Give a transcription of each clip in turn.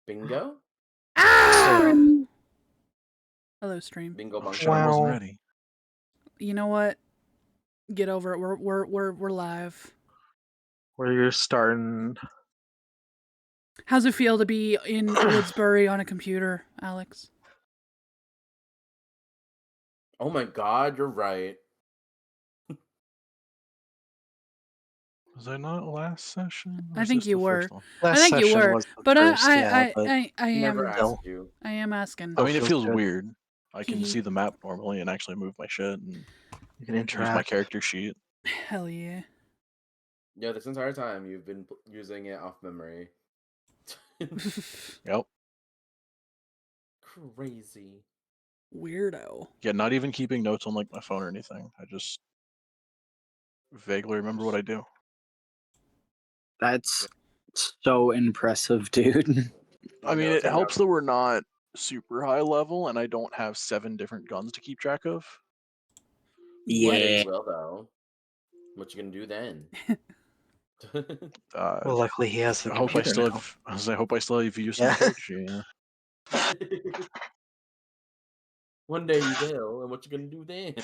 Bingo? Ow! Hello, stream. Bingo Oh, bungo. shit, I wasn't ready. You know what? Get over it. We're live. We're starting. How's it feel to be in Woodsbury on a computer, Alex? Oh my god, you're right. Was I not last session? Or I is think this you the were. first one? Last I think you session were, was the but first, I Never am. asked you. I am asking. I mean, it feels feels good. weird. I can Hee. see the map normally and actually move my shit and You can use my interact. character sheet. Hell yeah. Yeah, this entire time you've been using it off memory. Yep. Crazy. Weirdo. Yeah, not even keeping notes on like my phone or anything. I just vaguely remember what I do. That's so impressive, dude. I mean, know, it take helps out- that we're not super high level and I don't have 7 different guns to keep track of. One day Yeah. you will though. What you gonna do then? Well, luckily he has the I hope I computer still now. have. I hope I still have use Yeah. in character sheet. Yeah. One day you will, and what you gonna do then?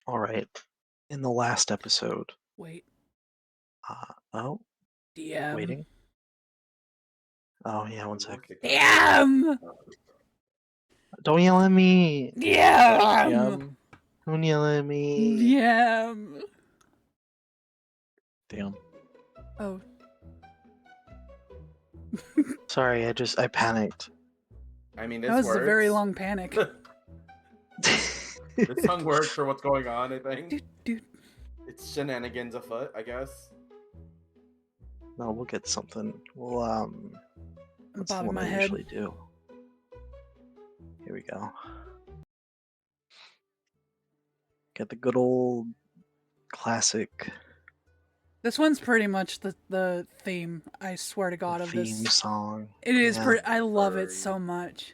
All right. In the last episode. Wait. Oh, DM. waiting. Oh yeah, one sec. DM. Don't yell at me. DM. Don't yell at me. DM. Damn. Oh. Sorry, I panicked. I mean, this That was works. a very long panic. This song works for what's going on, I think. Dude. It's shenanigans afoot, I guess. No, we'll get something. We'll I'm what's the bobbing one my I head. usually do? Here we go. Get the good old classic This one's pretty much the theme. I swear to God of theme this. song. It is Yeah. pretty. I love it so much.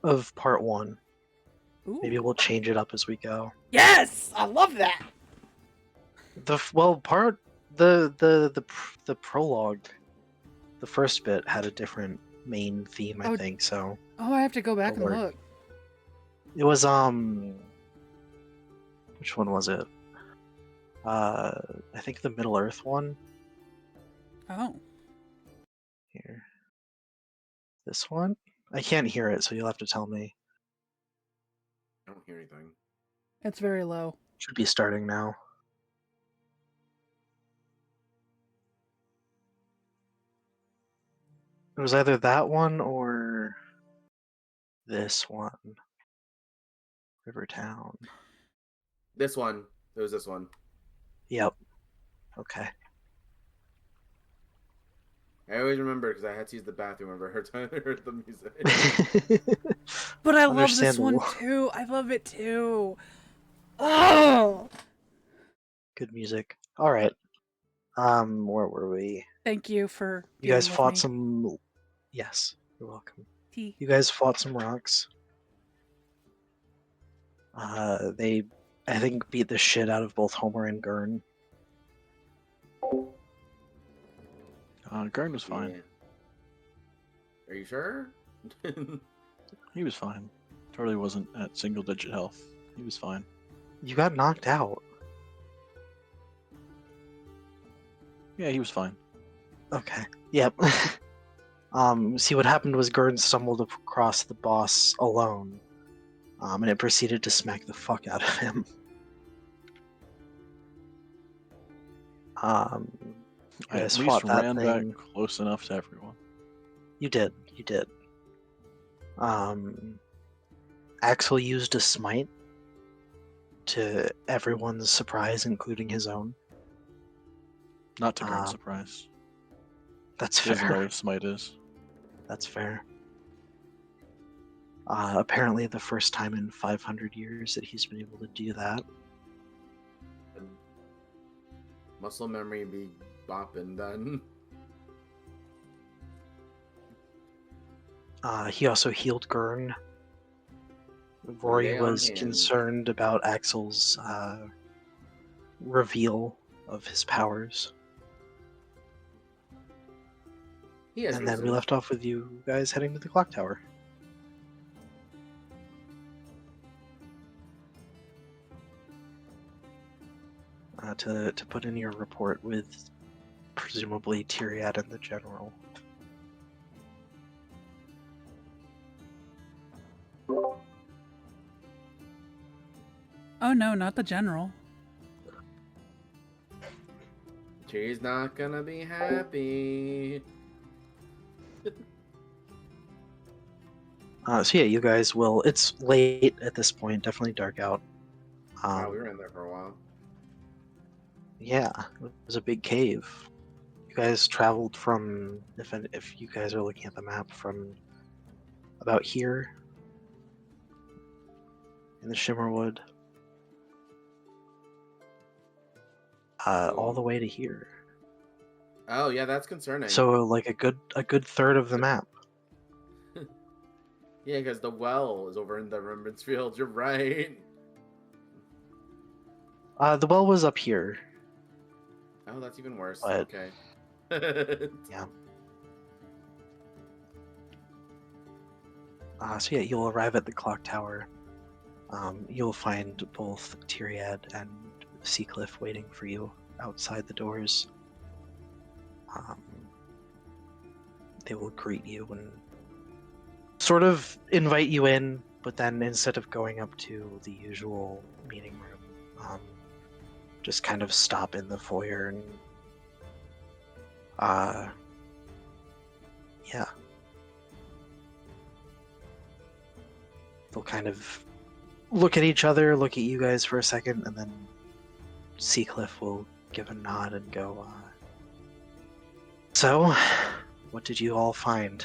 Of part 1. Ooh. Maybe we'll change it up as we go. Yes, I love that. The prologue, the first bit had a different main theme, I Oh. think. So Oh, I have to go back Don't and worry. look. it was which one was it? I think the Middle Earth one. Oh. Here, this one. I can't hear it, so you'll have to tell me. I don't hear anything. It's very low. Should be starting now. It was either that one or this one. Rivertown. This one. It was this one. Yep. Okay. I always remember because I had to use the bathroom whenever I heard the music. But I love this one Understandable. too. I love it too. Oh. Good music. All right. Where were we? Thank you for. You guys dealing with fought me. some. Yes, you're welcome. Tea. You guys fought some rocks. They, I think, beat the shit out of both Homer and Gurn. Gurn was fine. Yeah. Are you sure? He was fine. Totally wasn't at single-digit health. He was fine. You got knocked out. Yeah, he was fine. Okay. Yep. See, what happened was Gurn stumbled across the boss alone, and it proceeded to smack the fuck out of him. You I guys at least fought that ran thing. back close enough to everyone. You did. Axel used a smite to everyone's surprise, including his own. Not to Gurn's surprise. That's He doesn't know fair. what Smite is. That's fair. Apparently the first time in 500 years that he's been able to do that. Muscle memory be bopping then. He also healed Gurn. Rory Lay on was hands. concerned about Axel's reveal of his powers. He has And then we reason. left off with you guys heading to the clock tower. To put in your report with presumably Tyriad and the general. Oh no, not the general. She's not gonna be happy. So yeah, you guys will. It's late at this point. Definitely dark out. Wow, we were in there for a while. Yeah, it was a big cave. You guys traveled from, if you guys are looking at the map, from about here in the Shimmerwood, all the way to here. Oh yeah, that's concerning. So like a good third of the map. Yeah, because the well is over in the Remembrance Field. You're right. The well was up here. Oh, that's even worse. But- Okay. Yeah. So yeah, you'll arrive at the clock tower. You'll find both Tyriad and Seacliff waiting for you outside the doors. They will greet you and sort of invite you in, but then instead of going up to the usual meeting room, just kind of stop in the foyer and yeah. They'll kind of look at each other, look at you guys for a second, and then Seacliff will give a nod and go, So, what did you all find?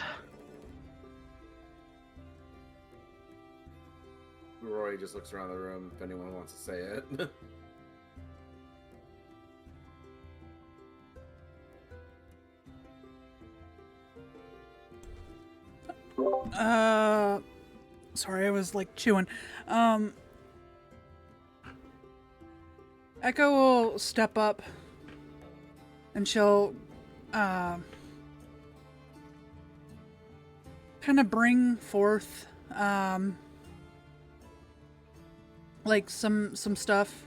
Rory just looks around the room if anyone wants to say it. Sorry, I was like chewing. Echo will step up and she'll kind of bring forth like some stuff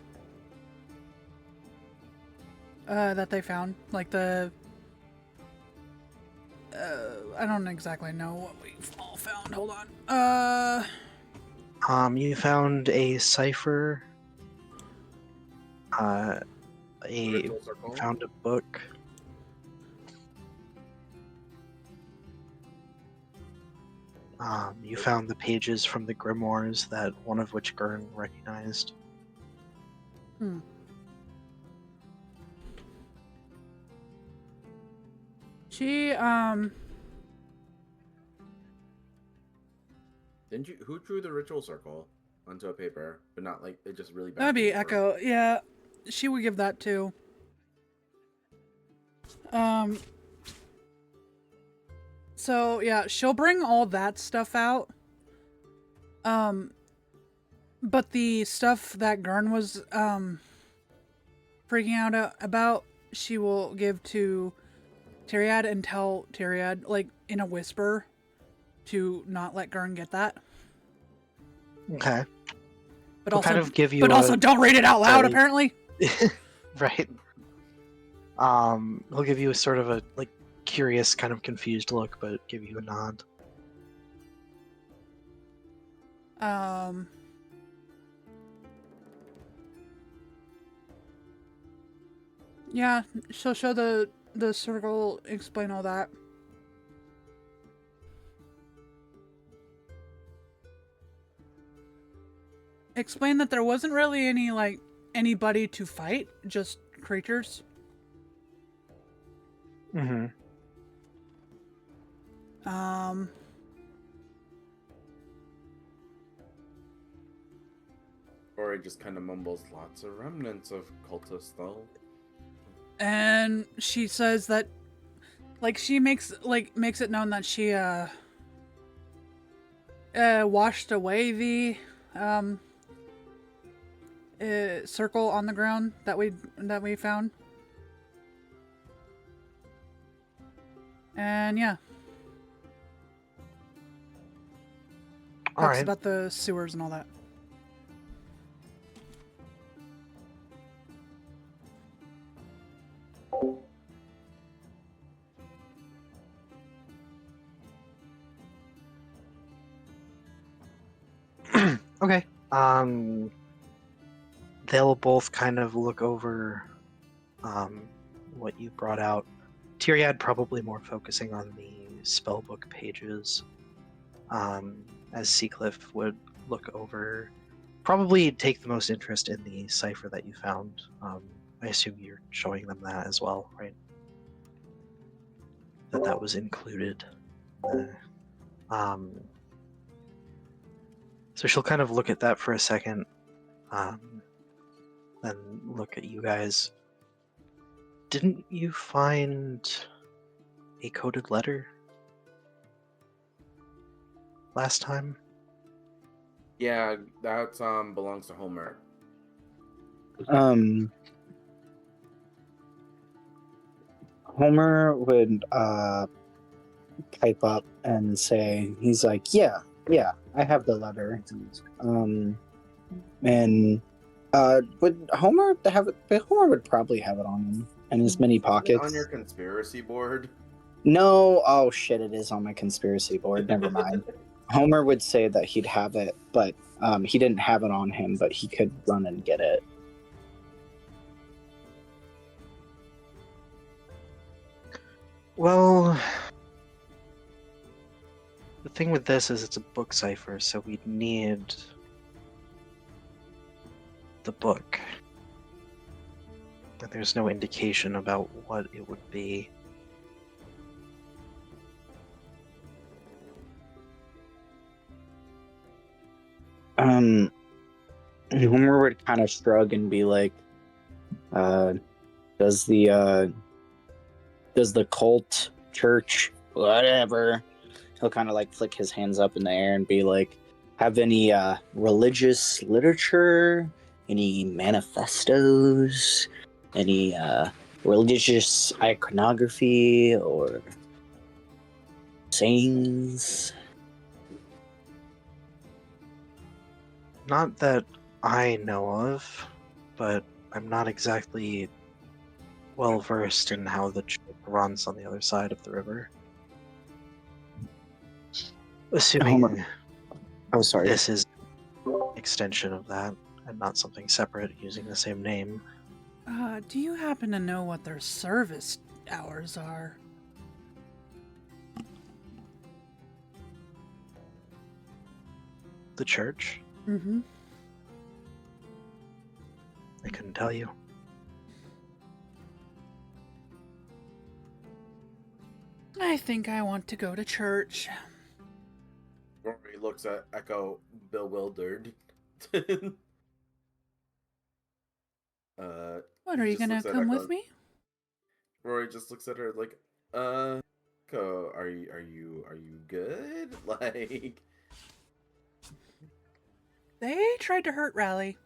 that they found, like the I don't exactly know what we've all found. Hold on. You found a cipher. You Crystal Circle? found a book. You found the pages from the grimoires, that one of which Gurn recognized. She Didn't you? Who drew the ritual circle onto a paper, but not like it just really bad? that'd be paper? Echo. Yeah, she would give that too. So yeah, she'll bring all that stuff out. But the stuff that Gurn was freaking out about, she will give to Tyriad and tell Tyriad, like in a whisper, to not let Gurn get that. Okay. But He'll also, kind of give you but also don't read it out loud. like- Apparently. right. He'll give you a sort of a like curious, kind of confused look, but give you a nod. Yeah, she'll show the circle, explain all that. Explain that there wasn't really any, like, anybody to fight, just creatures. Mm-hmm. Rory just kind of mumbles, "Lots of remnants of cultists, though." And she says that, like, she makes it known that she, washed away the, circle on the ground that we found. And yeah, All talks right. about the sewers and all that. Okay. They'll both kind of look over what you brought out. Tyriad probably more focusing on the spellbook pages, as Seacliff would look over, probably take the most interest in the cipher that you found. I assume you're showing them that as well, right? That was included. So she'll kind of look at that for a second, then look at you guys. Didn't you find a coded letter last time? Yeah, that belongs to Homer. Homer would pipe up and say, he's like, yeah, I have the letter. And would Homer have it? But Homer would probably have it on him in his many Isn't it pockets. on your conspiracy board? No, oh shit, it is on my conspiracy board. Never mind. Homer would say that he'd have it, but he didn't have it on him, but he could run and get it. Well, the thing with this is it's a book cipher, so we'd need the book. But there's no indication about what it would be. Homer would kind of shrug and be like, does the cult church, whatever, he'll kind of like flick his hands up in the air and be like, have any religious literature, any manifestos, any religious iconography or sayings? Not that I know of, but I'm not exactly well versed in how the church runs on the other side of the river. Assuming Homer. Oh, sorry. this is an extension of that and not something separate using the same name. Do you happen to know what their service hours are? The church? Mm-hmm. I couldn't tell you. I think I want to go to church. Rory looks at Echo bewildered. What, are you just gonna looks at come Echo. with me? Rory just looks at her like, Echo, are you good? Like, They tried to hurt Raleigh.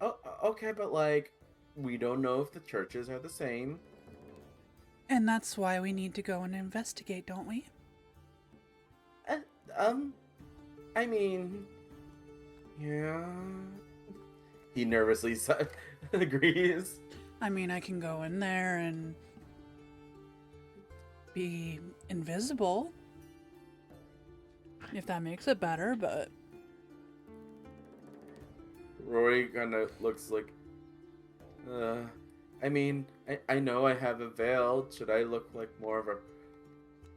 oh, okay, but like, we don't know if the churches are the same. And that's why we need to go and investigate, don't we? I mean, yeah. He nervously agrees. I mean, I can go in there and be invisible. If that makes it better, but... Rory kind of looks like, I mean, I know I have a veil. Should I look like more of a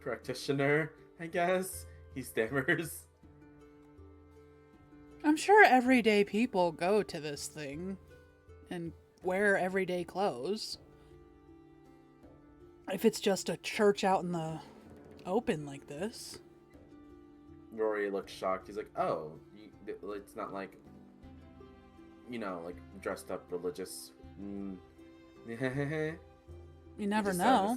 practitioner, I guess? He stammers. I'm sure everyday people go to this thing and wear everyday clothes. If it's just a church out in the open like this. Rory looks shocked. He's like, oh, it's not like, like dressed up religious. You never know.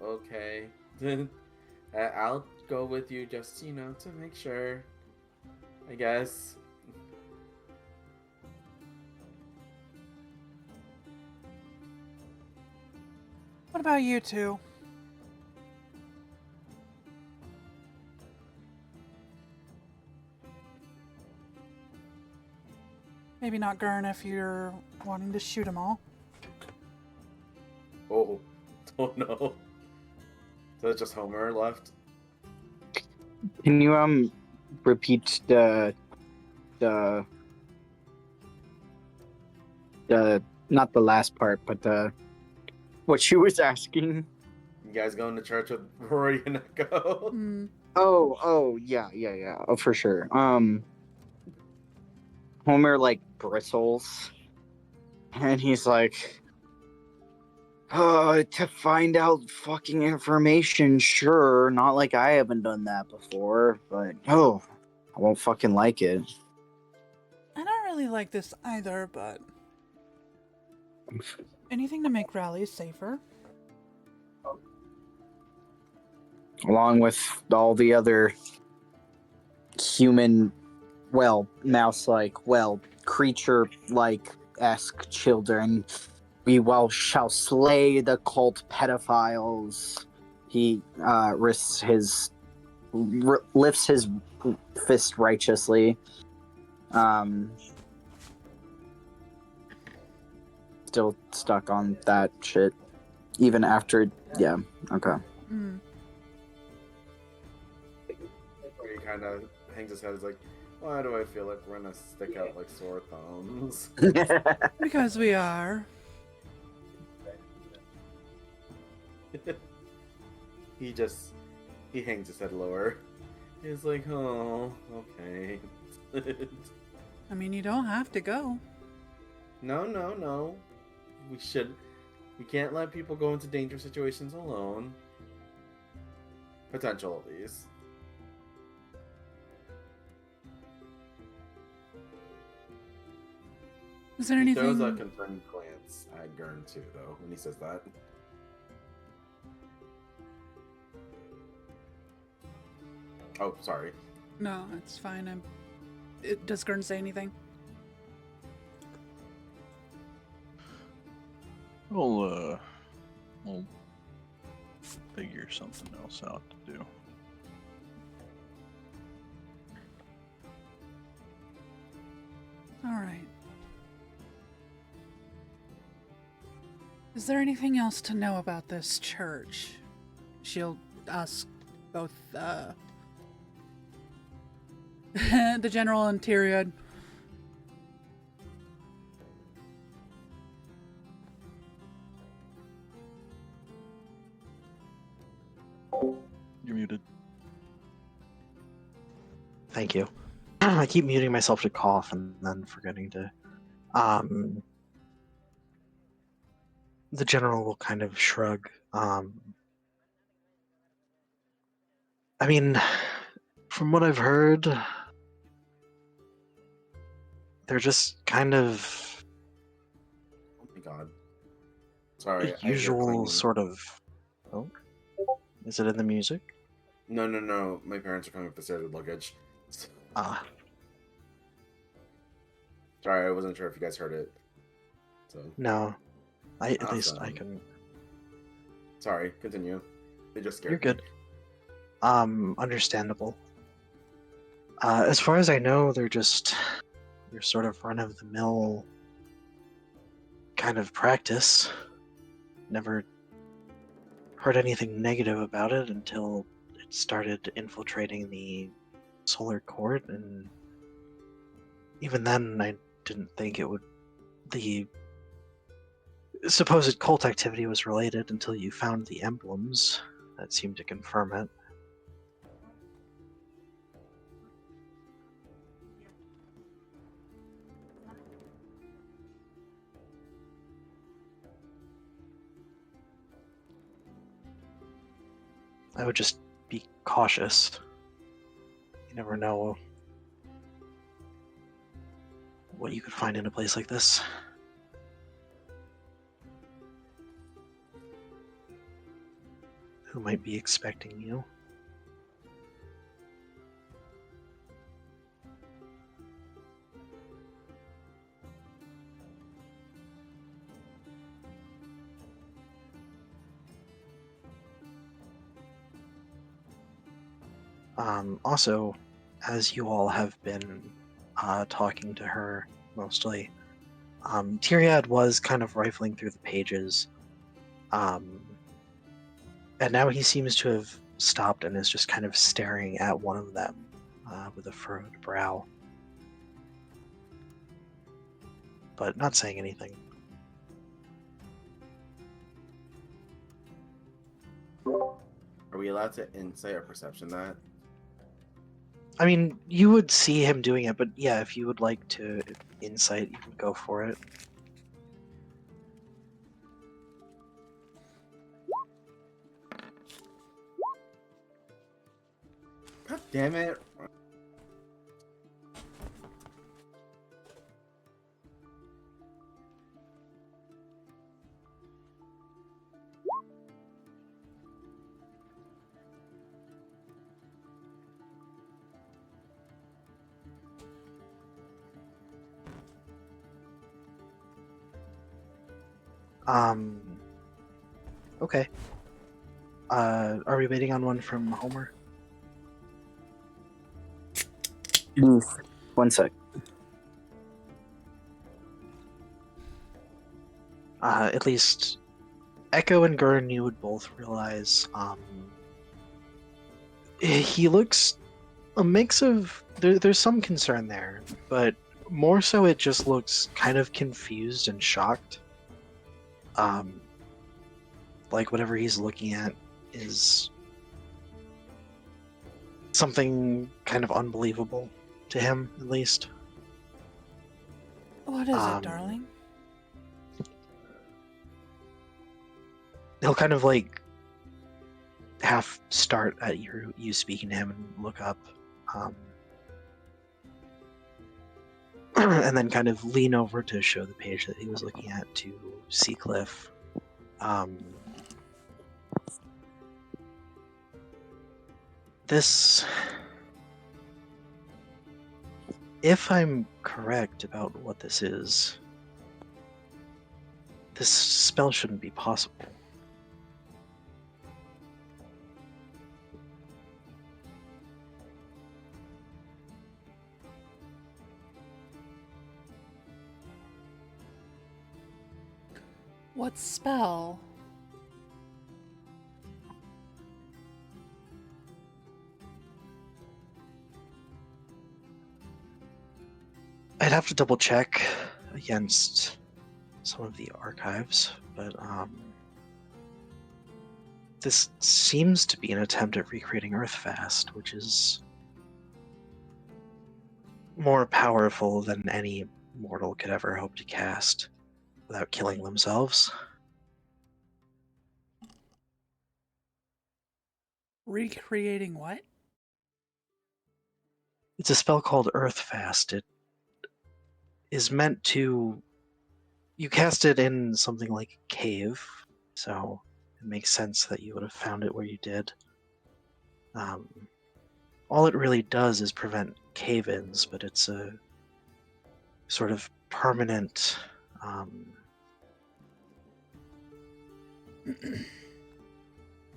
Okay. I'll go with you just, you know, to make sure. I guess. What about you two? Maybe not Gurn if you're wanting to shoot them all. Oh. Oh no. So it's just Homer left? Can you repeat the not the last part, but what she was asking? You guys going to church with Rory and Echo? Hmm. Oh, yeah. Oh, for sure. Homer like bristles, and he's like, "Oh, to find out fucking information, sure. Not like I haven't done that before, but oh, I won't fucking like it." I don't really like this either, but anything to make rallies safer. Along with all the other human, well, mouse-like, well, creature-like esque children, we shall slay the cult pedophiles. He lifts his fist righteously. Still stuck on that shit, even after. Yeah. Okay. Hmm. Where he kind of hangs his head. He's like, why do I feel like we're gonna stick out like sore thumbs? Because we are. He hangs his head lower. He's like, oh, okay. I mean, you don't have to go. No. We can't let people go into dangerous situations alone. Potential, at least. Is there He throws a anything? concerned glance at Gurn too, though, when he says that. Oh, sorry. No, it's fine. Does Gurn say anything? We'll figure something else out to do. All right. Is there anything else to know about this church? She'll ask both the general and Tyrion. You're muted. Thank you. I keep muting myself to cough and then forgetting to. The general will kind of shrug. I mean, from what I've heard, they're just kind of Oh my god. Sorry, a I hear usual clinging. sort of. Oh, is it in the music? No. My parents are coming up the stairs with luggage. Ah, Sorry, I wasn't sure if you guys heard it. So, no. At least I Awesome. couldn't. sorry, continue. They just scared You're me. good. Understandable. As far as I know, they're just your sort of run-of-the-mill kind of practice. Never heard anything negative about it until it started infiltrating the solar court, and even then, I didn't think it would. The supposed cult activity was related until you found the emblems that seemed to confirm it. I would just be cautious. You never know what you could find in a place like this. who might be expecting you. Also, as you all have been talking to her mostly, Tyriad was kind of rifling through the pages, and now he seems to have stopped and is just kind of staring at one of them with a furrowed brow, but not saying anything. Are we allowed to insight or perception that? I mean, you would see him doing it, but yeah, if you would like to insight, you can go for it. God damn it. Okay. Are we waiting on one from Homer? Oof. 1 sec. At least Echo and Gurn, you would both realize, he looks a mix of, there's some concern there, but more so it just looks kind of confused and shocked. Like whatever he's looking at is something kind of unbelievable to him, at least. What is it, darling? He'll kind of like half start at you speaking to him and look up, and then kind of lean over to show the page that he was looking at to Seacliff. This, if I'm correct about what this is, this spell shouldn't be possible. What spell? I'd have to double check against some of the archives, but this seems to be an attempt at recreating Earthfast, which is more powerful than any mortal could ever hope to cast without killing themselves. Recreating what? It's a spell called Earthfast. It is meant to... You cast it in something like a cave, so it makes sense that you would have found it where you did. All it really does is prevent cave-ins, but it's a sort of permanent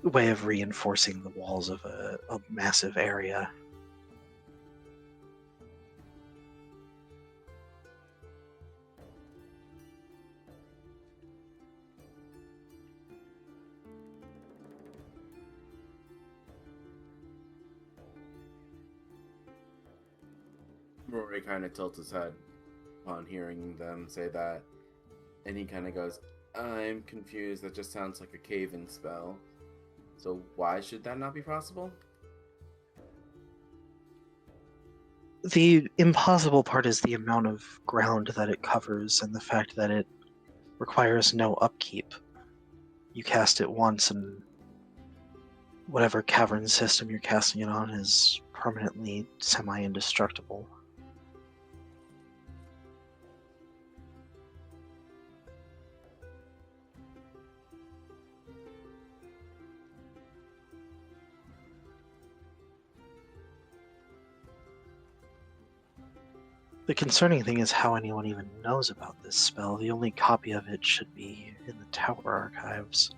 way of reinforcing the walls of a massive area. Rory kind of tilts his head upon hearing them say that, and he kind of goes, I'm confused, that just sounds like a cave-in spell. So why should that not be possible? The impossible part is the amount of ground that it covers and the fact that it requires no upkeep. You cast it once and whatever cavern system you're casting it on is permanently semi-indestructible. The concerning thing is how anyone even knows about this spell. The only copy of it should be in the tower archives.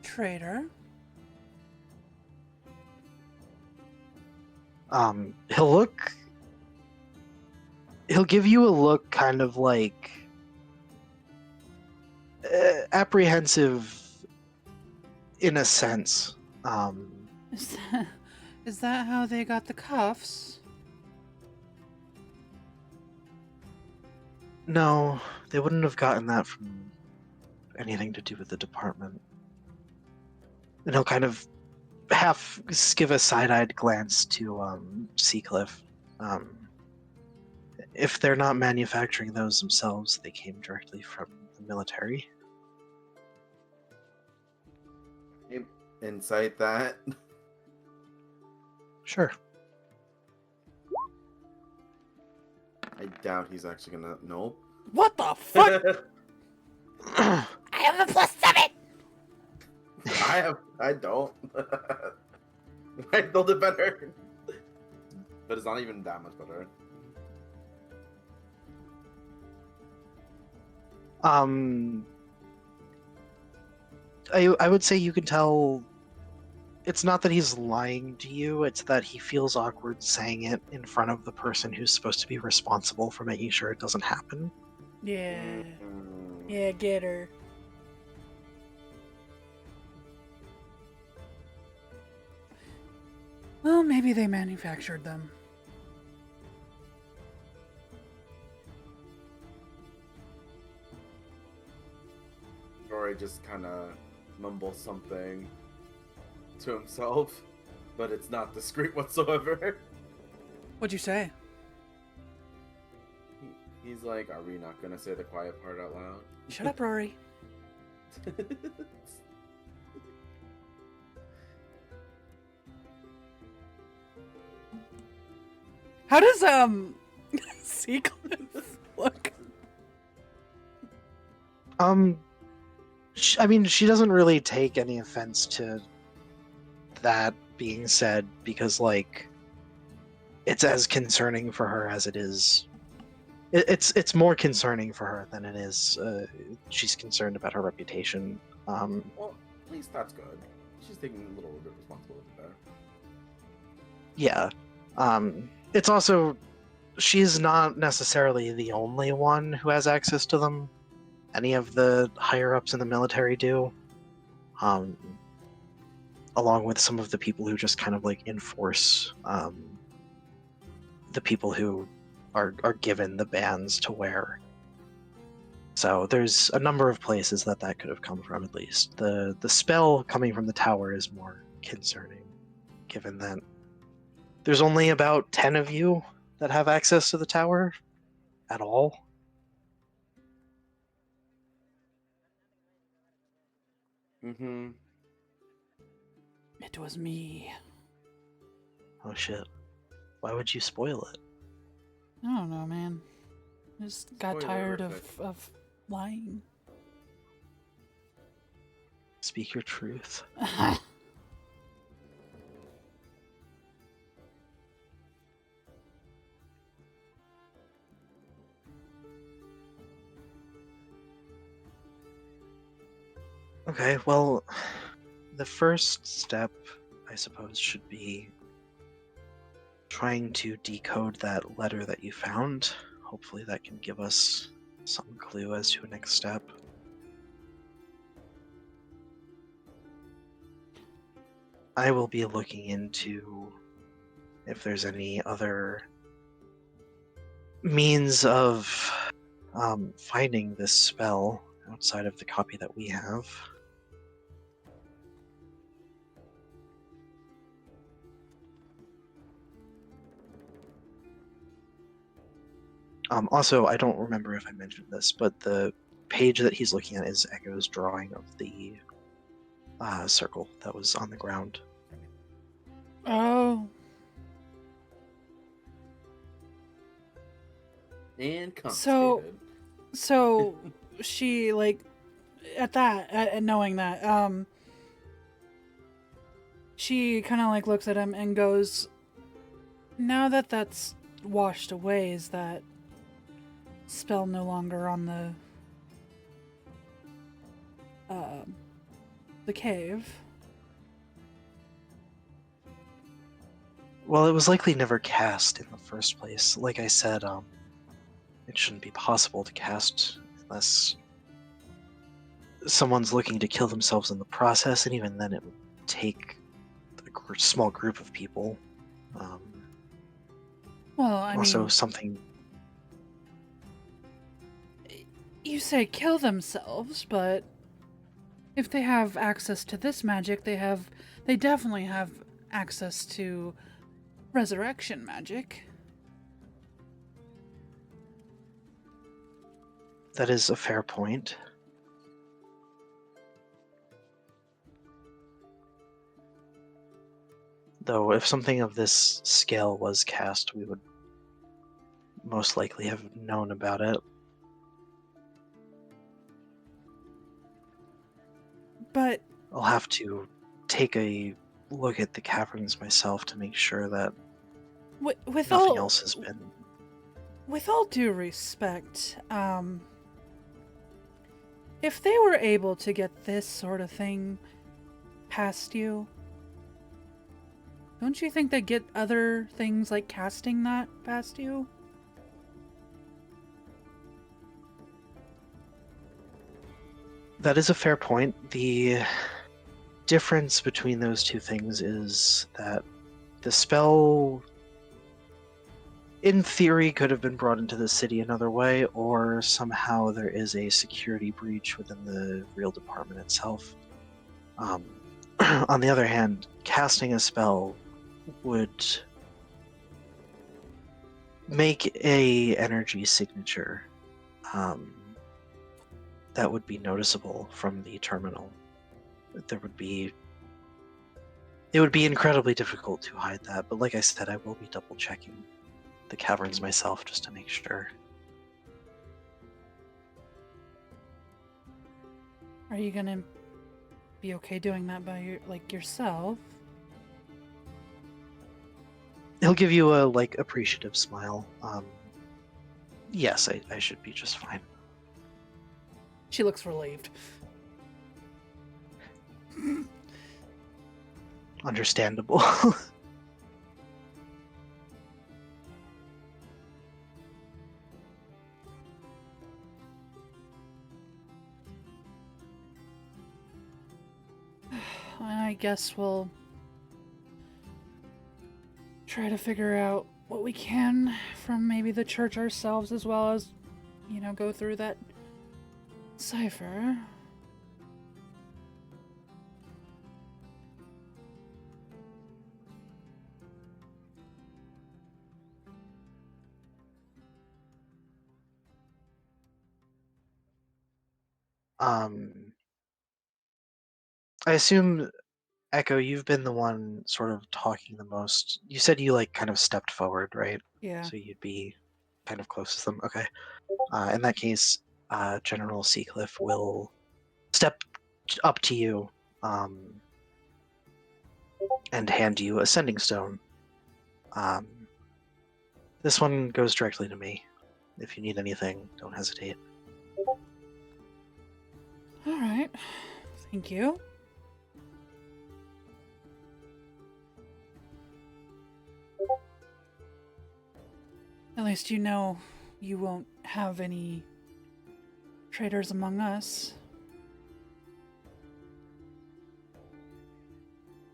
Traitor. He'll give you a look kind of like apprehensive in a sense. Is that how they got the cuffs? No, they wouldn't have gotten that from anything to do with the department. And he'll kind of half give a side-eyed glance to Seacliff. If they're not manufacturing those themselves, they came directly from the military. Insight that. Sure. I doubt he's actually gonna. Nope. What the fuck? I have a +7. I don't. I build it better. But it's not even that much better. I would say you can tell it's not that he's lying to you, it's that he feels awkward saying it in front of the person who's supposed to be responsible for making sure it doesn't happen. Yeah. Mm. Yeah, get her. Well, maybe they manufactured them. Rory just kind of mumbles something to himself, but it's not discreet whatsoever. What'd you say? He's like, are we not gonna say the quiet part out loud? Shut up, Rory. How does Seacliff look? I mean, she doesn't really take any offense to that being said because, like, it's as concerning for her as it is. It's more concerning for her than it is. She's concerned about her reputation. Well, at least that's good. She's taking a little bit of responsibility there. Yeah. It's also she's not necessarily the only one who has access to them. Any of the higher ups in the military do. Along with some of the people who just kind of like enforce the people who are given the bands to wear. So there's a number of places that could have come from, at least. The spell coming from the tower is more concerning, given that there's only about 10 of you that have access to the tower at all. Mm-hmm. It was me. Oh shit. Why would you spoil it? I don't know, man. I just got Spoiler tired alert. of lying. Speak your truth. Okay, well, the first step, I suppose, should be trying to decode that letter that you found. Hopefully that can give us some clue as to a next step. I will be looking into if there's any other means of finding this spell outside of the copy that we have. Also, I don't remember if I mentioned this, but the page that he's looking at is Echo's drawing of the circle that was on the ground. Oh. And So- confiscated. So she like at knowing that She kind of like looks at him and goes, now that that's washed away, is that spell no longer on the cave? Well, it was likely never cast in the first place. Like I said, it shouldn't be possible to cast unless someone's looking to kill themselves in the process, and even then it would take a small group of people. Well, I Also, mean, something... you say kill themselves, but if they have access to this magic, they definitely have access to resurrection magic. That is a fair point. Though, if something of this scale was cast, we would most likely have known about it. But I'll have to take a look at the caverns myself to make sure that with nothing all else has been... with all due respect, if they were able to get this sort of thing past you, don't you think they'd get other things like casting that past you? That is a fair point. The difference between those two things is that the spell, in theory, could have been brought into the city another way, or somehow there is a security breach within the real department itself. On the other hand, casting a spell would make a energy signature that would be noticeable from the terminal. It would be incredibly difficult to hide that, but like I said, I will be double checking the caverns myself just to make sure. Are you gonna be okay doing that by yourself? He'll give you a appreciative smile. Yes, I should be just fine. She looks relieved. Understandable. I guess we'll try to figure out what we can from maybe the church ourselves, as well as, go through that cipher. I assume, Echo, you've been the one sort of talking the most. You said you kind of stepped forward, right? Yeah. So you'd be kind of closest to them. Okay. In that case, General Seacliff will step up to you and hand you a sending stone. This one goes directly to me. If you need anything, don't hesitate. All right. Thank you. At least you won't have any traitors among us.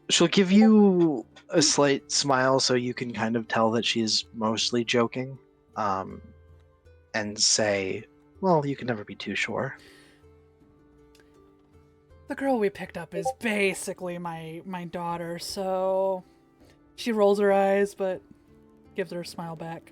She'll give you a slight smile so you can kind of tell that she's mostly joking, and say, well, you can never be too sure. The girl we picked up is basically my daughter, so she rolls her eyes but gives her a smile back.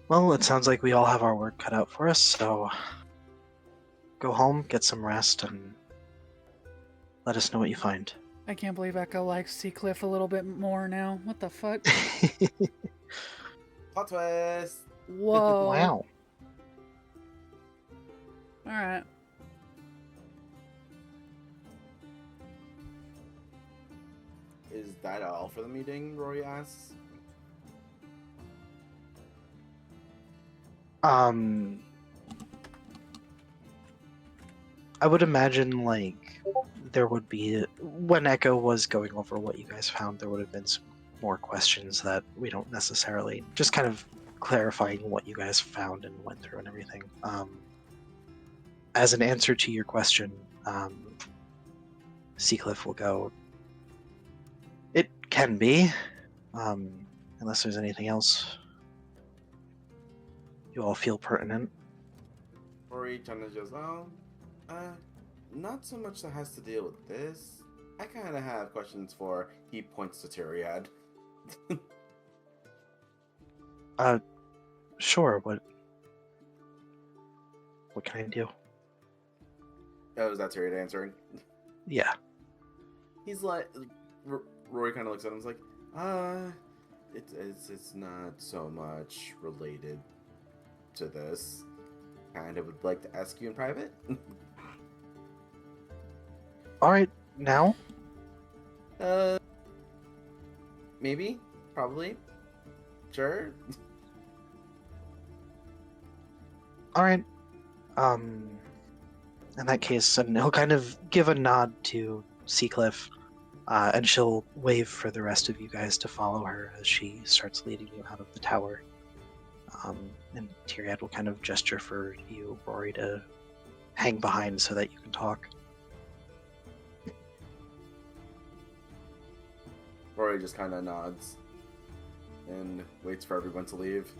Well, it sounds like we all have our work cut out for us, so go home, get some rest, and let us know what you find. I can't believe Echo likes Seacliff a little bit more now. What the fuck? Plot twist. Whoa. Wow. All right. Is that all for the meeting? Rory asks. I would imagine like there would be when Echo was going over what you guys found, there would have been some more questions that we don't necessarily just kind of clarifying what you guys found and went through and everything. As an answer to your question, Seacliff will go. It can be, unless there's anything else you all feel pertinent. Rory kind of goes, well, not so much that has to deal with this. I kind of have questions for. He points to Tyriad. Sure. What can I do? Oh, is that Tyriad answering? Yeah. He's like, Rory kind of looks at him. He's like, it's not so much related to this. Kind of would like to ask you in private. All right. Now. Maybe, probably, sure. All right. In that case, and he'll kind of give a nod to Seacliff, and she'll wave for the rest of you guys to follow her as she starts leading you out of the tower. And Tyriad will kind of gesture for you, Rory, to hang behind so that you can talk. Rory just kind of nods and waits for everyone to leave.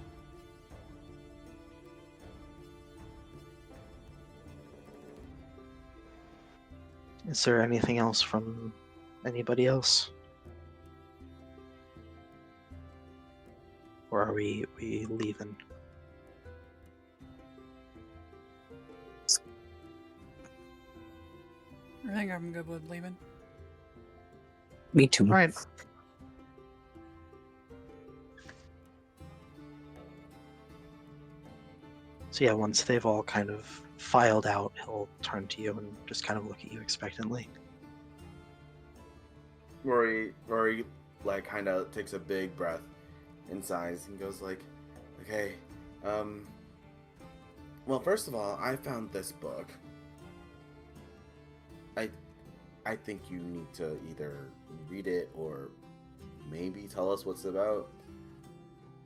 Is there anything else from anybody else? Or are we leaving? I think I'm good with leaving. Me too. All right. So yeah, once they've all kind of filed out, he'll turn to you and just kind of look at you expectantly. Rory, like, kind of takes a big breath and sighs and goes like, okay, well, first of all, I found this book. I think you need to either read it or maybe tell us what's about.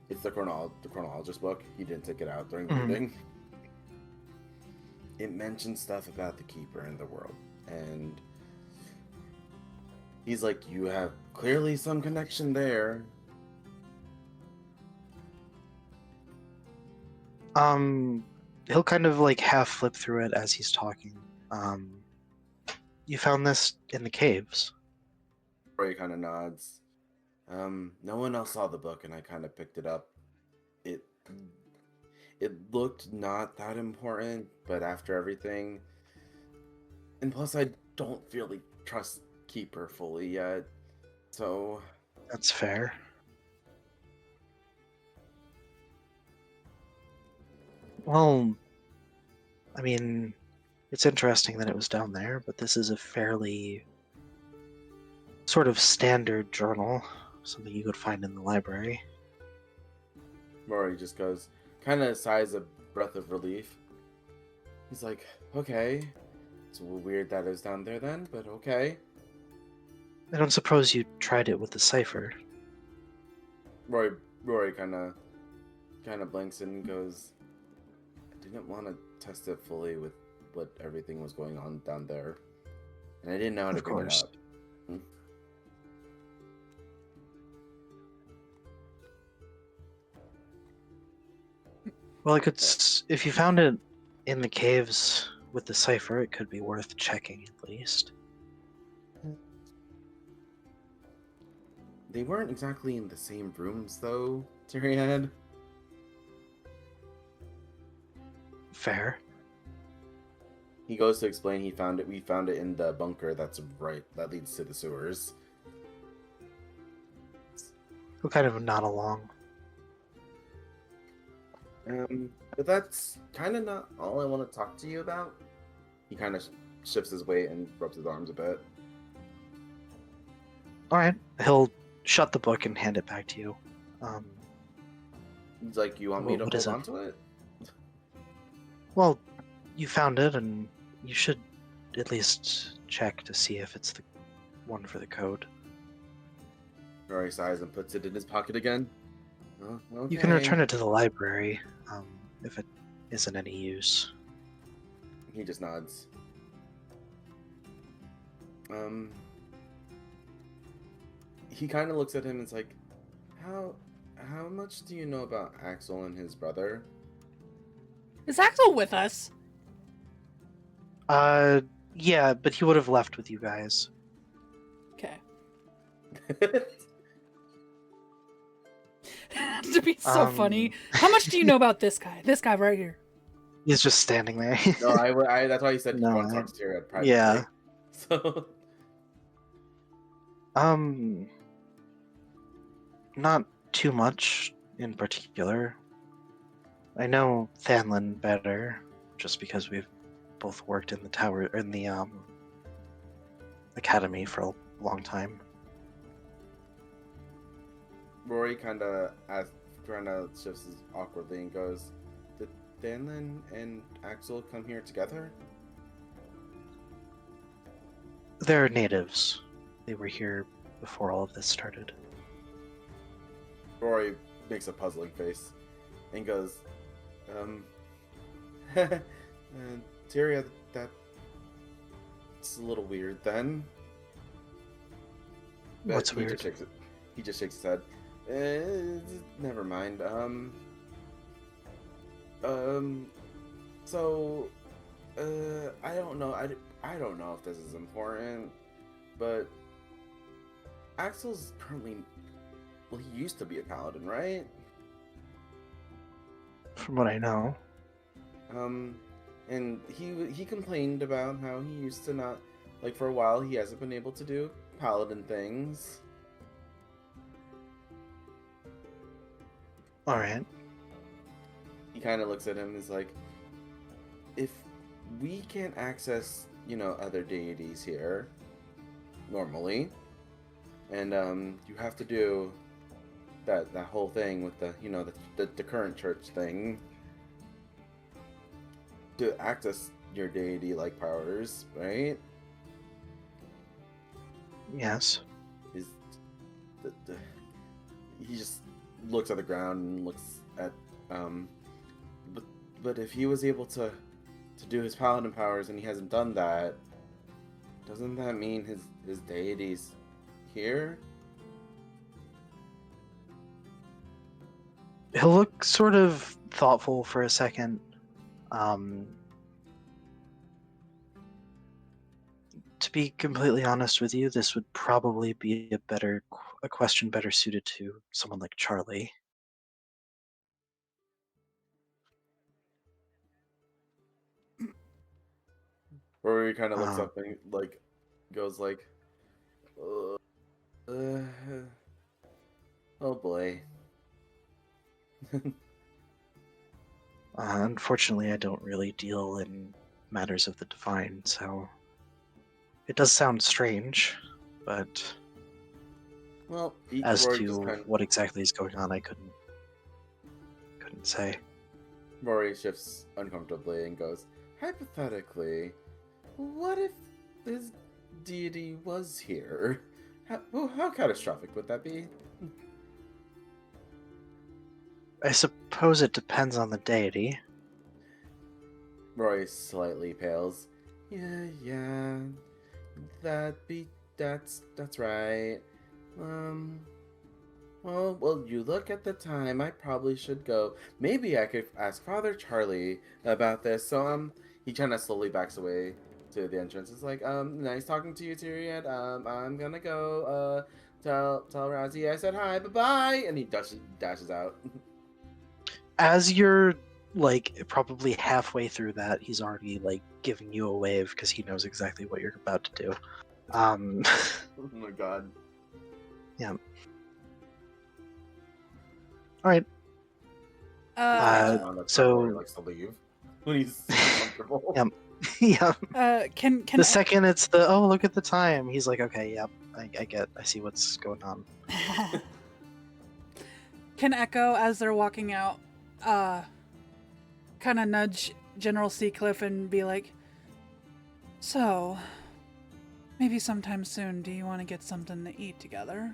It's the chronologist book. He didn't take it out during the meeting. It mentions stuff about the Keeper in the world, and he's like, you have clearly some connection there. He'll kind of like half flip through it as he's talking. You found this in the caves. Roy kind of nods. No one else saw the book, and I kind of picked it up. It looked not that important, but after everything, and plus I don't really trust Keeper fully yet, so... That's fair. Well, I mean, it's interesting that it was down there, but this is a fairly sort of standard journal, something you could find in the library. Rory just goes, kind of sighs a breath of relief. He's like, okay, it's a little weird that it was down there then, but okay. I don't suppose you tried it with the cipher. Rory kind of blinks and goes, I didn't want to test it fully with what everything was going on down there, and I didn't know how to Of bring course. it up. Well, if you found it in the caves with the cipher, it could be worth checking at least. They weren't exactly in the same rooms, though, Tyriad. Fair. He goes to explain we found it in the bunker that leads to the sewers. He'll kind of nod along. But that's kind of not all I want to talk to you about. He kind of shifts his weight and rubs his arms a bit. All right. He'll shut the book and hand it back to you. He's like, "You want me to What is hold it? on to it?" Well, you found it, and you should at least check to see if it's the one for the code. Rory sighs and puts it in his pocket again. Oh, okay. You can return it to the library if it isn't any use. He just nods. He kind of looks at him and is like, how much do you know about Axel and his brother?" Is Axel with us? Yeah, but he would have left with you guys. Okay. To be so funny. How much do you know about this guy? This guy right here. He's just standing there. No, I that's why he said he No, wants to talk to Tyrion privately. yeah. So, Not too much in particular. I know Thanlin better, just because we've both worked in the tower, in the academy for a long time. Rory kind of shifts his awkwardly and goes, "Did Danlin and Axel come here together?" They're natives. They were here before all of this started. Rory makes a puzzling face and goes, Tyria, that's a little weird then." But What's he weird? He just shakes his head. Never mind. So, I don't know. I don't know if this is important, but Axel's currently, well, he used to be a paladin, right? From what I know. And he complained about how he used to not, like, for a while he hasn't been able to do paladin things. Alright. He kind of looks at him and is like, if we can't access, other deities here normally, and you have to do that whole thing with the current church thing to access your deity like powers, right? Yes. Is he just looks at the ground and looks at but if he was able to do his paladin powers and he hasn't done that, doesn't that mean his deity's here? He'll look sort of thoughtful for a second. To be completely honest with you, this would probably be a question better suited to someone like Charlie. Or he kind of looks up and goes like, oh boy. Unfortunately, I don't really deal in matters of the divine, so it does sound strange, but Well, as Rory to what exactly is going on, I couldn't say. Rory shifts uncomfortably and goes, hypothetically, what if this deity was here? How catastrophic would that be? I suppose it depends on the deity. Rory slightly pales. Yeah, that's right. Well, you look at the time. I probably should go. Maybe I could ask Father Charlie about this. So, he kind of slowly backs away to the entrance. It's like, nice talking to you, Tyrion. I'm gonna go, tell Razzie I said hi, bye-bye, and he dashes out. As you're, probably halfway through that, he's already, giving you a wave because he knows exactly what you're about to do. Oh my god. Yeah. Alright. so- Rory likes to leave when he's uncomfortable. Yep. Yeah. Can The second it's the look at the time, he's like, okay, yep, I see what's going on. Can Echo, as they're walking out, kind of nudge General Seacliff and be like, so, maybe sometime soon, do you want to get something to eat together?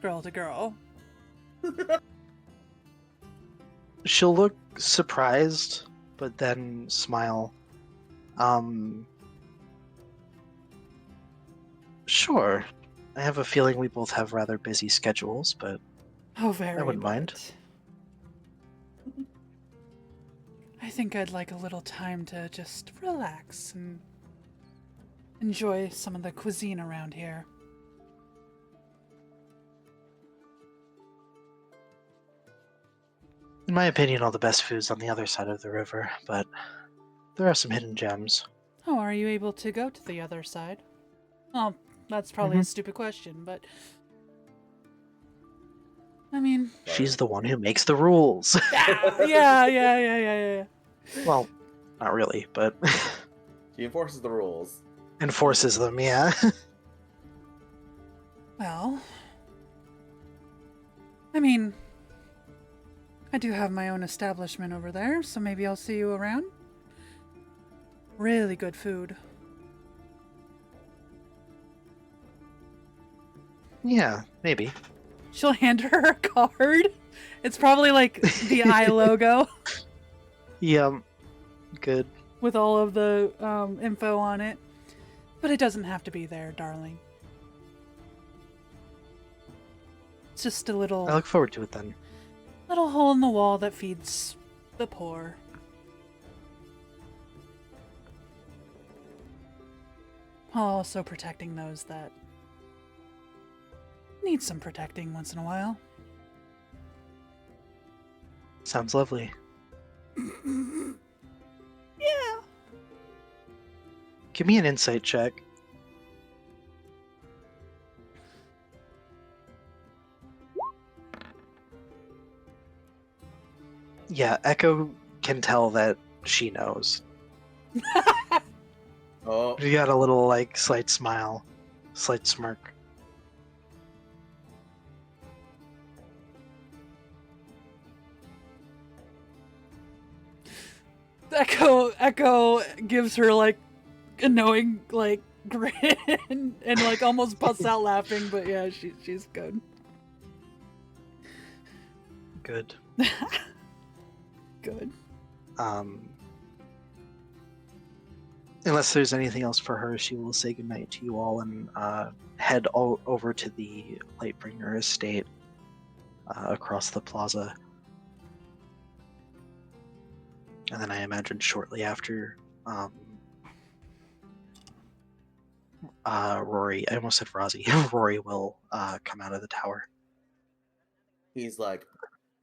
Girl to girl. She'll look surprised, but then smile. Sure. I have a feeling we both have rather busy schedules, but Oh, very wouldn't mind. but I think I'd like a little time to just relax and enjoy some of the cuisine around here. in my opinion, all the best food's on the other side of the river, but there are some hidden gems. Oh, are you able to go to the other side? Oh, that's probably a stupid question, but I mean, She's the one who makes the rules. yeah. Well, not really, but She enforces the rules. enforces them, yeah. Well, I mean, I do have my own establishment over there, so maybe I'll see you around. Really good food. Yeah, maybe. She'll hand her a card. It's probably like the eye logo Yeah, good. with all of the info on it. But it doesn't have to be there, darling. It's just a little I look forward to it then. little hole in the wall that feeds the poor. While also protecting those that need some protecting once in a while. Sounds lovely. Yeah. Give me an insight check. Yeah, Echo can tell that she knows. Oh, You got a little, like, slight smile, slight smirk. Echo gives her like a knowing like grin and like almost busts out laughing, but yeah, she's good. Good. Good. Unless there's anything else for her, she will say goodnight to you all and head over to the Lightbringer estate across the plaza. And then I imagine shortly after, Rory, I almost said Rozzy, Rory will come out of the tower. he's like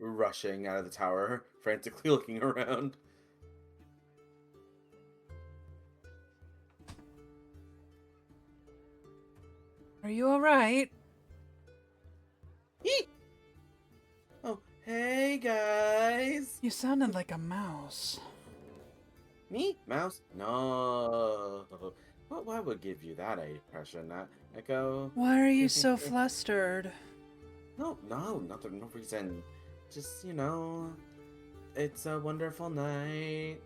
rushing out of the tower, frantically looking around. Are you alright? Eek! Oh, hey guys. You sounded like a mouse. Me? Mouse? No. What would give you that impression? That Echo? Why are you so flustered? No, no reason. Just, it's a wonderful night.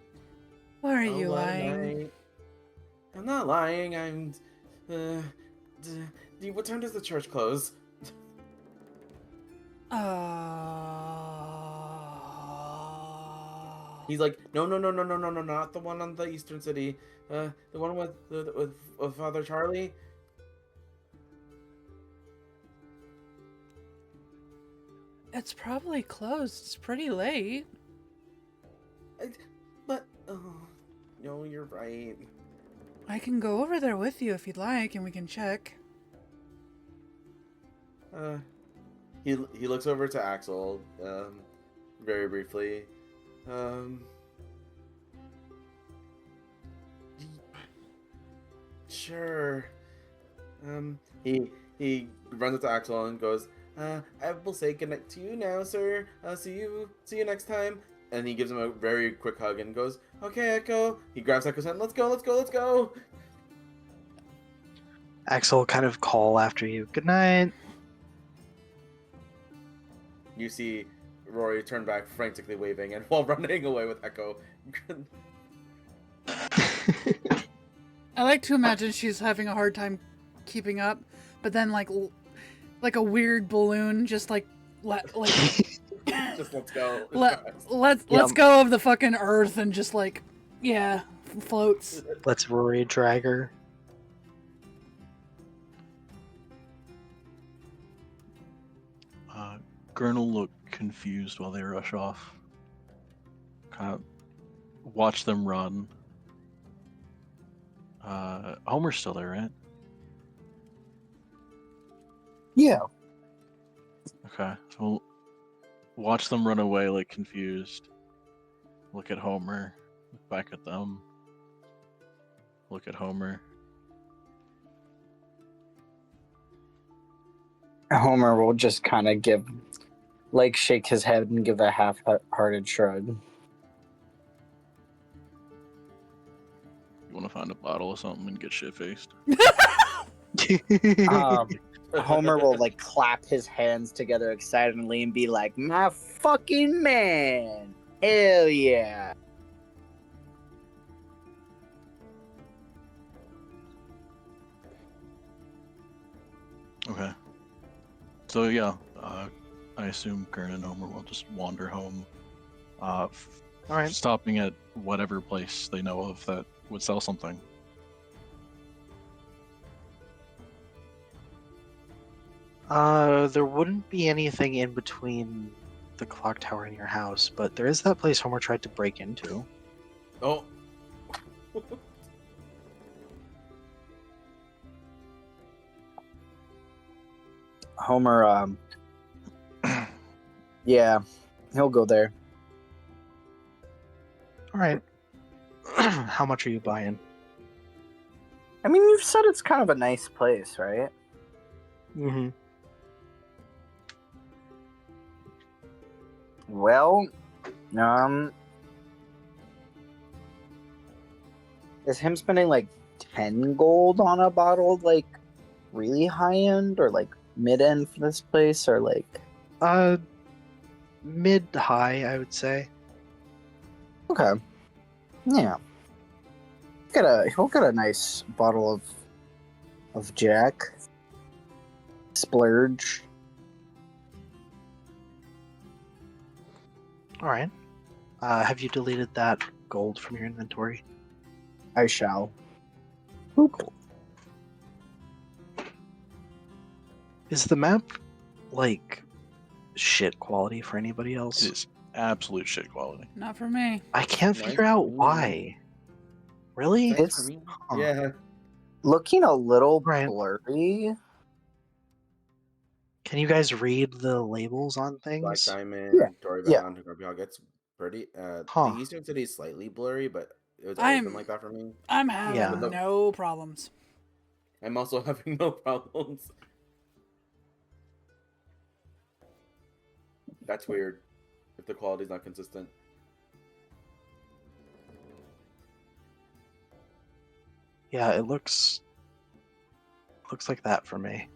Why are Oh, you what a lying? night. I'm not lying. I'm. What time does the church close? He's like, no, not the one on the Eastern City. The one with Father Charlie. It's probably closed. It's pretty late. But no, you're right. I can go over there with you if you'd like, and we can check. He looks over to Axel, very briefly. Sure. He runs up to Axel and goes, I will say goodnight to you now, sir. See you next time. And he gives him a very quick hug and goes, okay, Echo. He grabs Echo's hand. Let's go, let's go, let's go. Axel will kind of call after you. Good night. You see Rory turn back, frantically waving, and while running away with Echo. I like to imagine she's having a hard time keeping up, but then like a weird balloon just like Just let's go. let's go of the fucking earth and just like floats. Let's Rory drag her. Gurn will look confused while they rush off. Kind of watch them run. Homer's still there, right? Yeah. Okay, so we'll watch them run away, like confused. Look at Homer. Look back at them. Look at Homer. Homer will just kind of shake his head and give a half-hearted shrug. You want to find a bottle or something and get shit-faced? Homer will like clap his hands together excitedly and be like, "My fucking man! Hell yeah!" Okay. So yeah, I assume Gurn and Homer will just wander home. Alright. Stopping at whatever place they know of that would sell something. There wouldn't be anything in between the clock tower and your house, but there is that place Homer tried to break into. Oh. Homer, yeah, he'll go there. Alright. How much are you buying? I mean, you've said it's kind of a nice place, right? Mm-hmm. Well, is him spending like 10 gold on a bottle like really high end or like mid end for this place or like Mid-high, I would say. okay. Yeah. He'll get a nice bottle of Jack. Splurge. Alright. Have you deleted that gold from your inventory? I shall. Cool. Is the map, like, shit quality for anybody else? It is absolute shit quality. Not for me. I can't Nice figure out for me. why. Really? It's Huh. Yeah. looking a little Right. blurry. Can you guys read the labels on Black things? Diamond, Yeah, Dory yeah. Bound, Hiccup Hog. It's pretty. Huh. The Eastern City is slightly blurry, but it was always been I'm like that for me. I'm having Yeah. no problems. I'm also having no problems. That's weird. If the quality's not consistent. Yeah, it looks like that for me.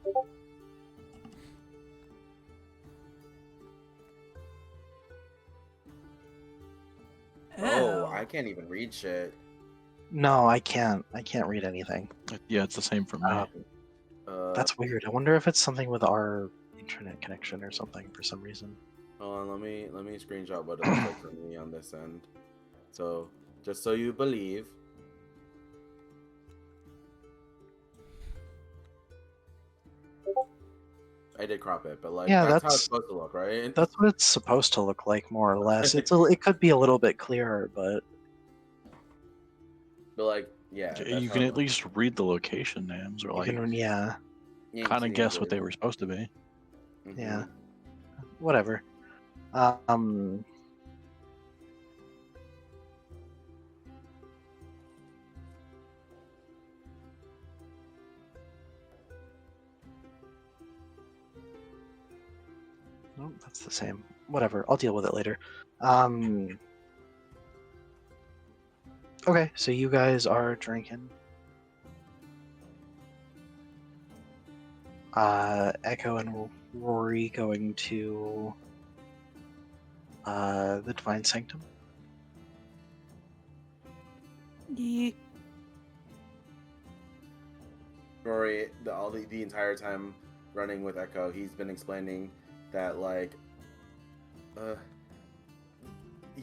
Oh, Ew. I can't even read shit. No, I can't. I can't read anything. Yeah, it's the same for me. That's weird. I wonder if it's something with our internet connection or something for some reason. Hold on, let me screenshot what it looks like for me on this end. So, just so you believe. I did crop it, but like Yeah, that's how it's that's- supposed to look, right? That's what it's supposed to look like, more or less. It could be a little bit clearer, but But like, yeah. You that's can how- at least read the location names or you like can, yeah, you can kind see of the guess what they engraving. were supposed to be. Mhm. yeah. Whatever. Um, the same. Whatever, I'll deal with it later. Okay, so you guys are drinking. Echo and Rory going to the Divine Sanctum. Yeah. Rory, the entire time running with Echo, he's been explaining that like,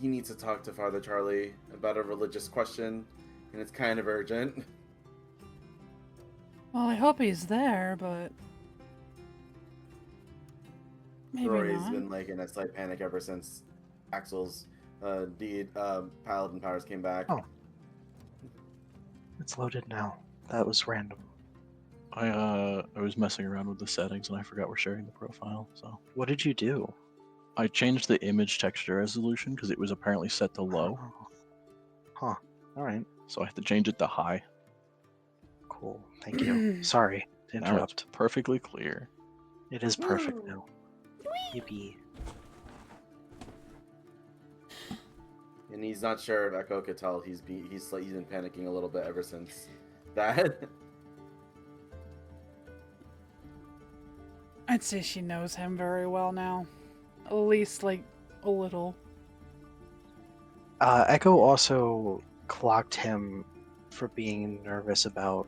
he needs to talk to Father Charlie about a religious question, and it's kind of urgent. Well, I hope he's there, but maybe Rory's not. been like in a slight panic ever since Axel's paladin powers came back. Oh. It's loaded now. That was random. I was messing around with the settings and I forgot we're sharing the profile. So What did you do? I changed the image texture resolution because it was apparently set to low, Oh. Huh. All right. so I had to change it to high. Cool. Thank you. Sorry to Now it's interrupt. perfectly clear. It is perfect now. Yippee. And he's not sure if Echo could tell he's been panicking a little bit ever since that. I'd say she knows him very well now. At least, like, a little. Echo also clocked him for being nervous about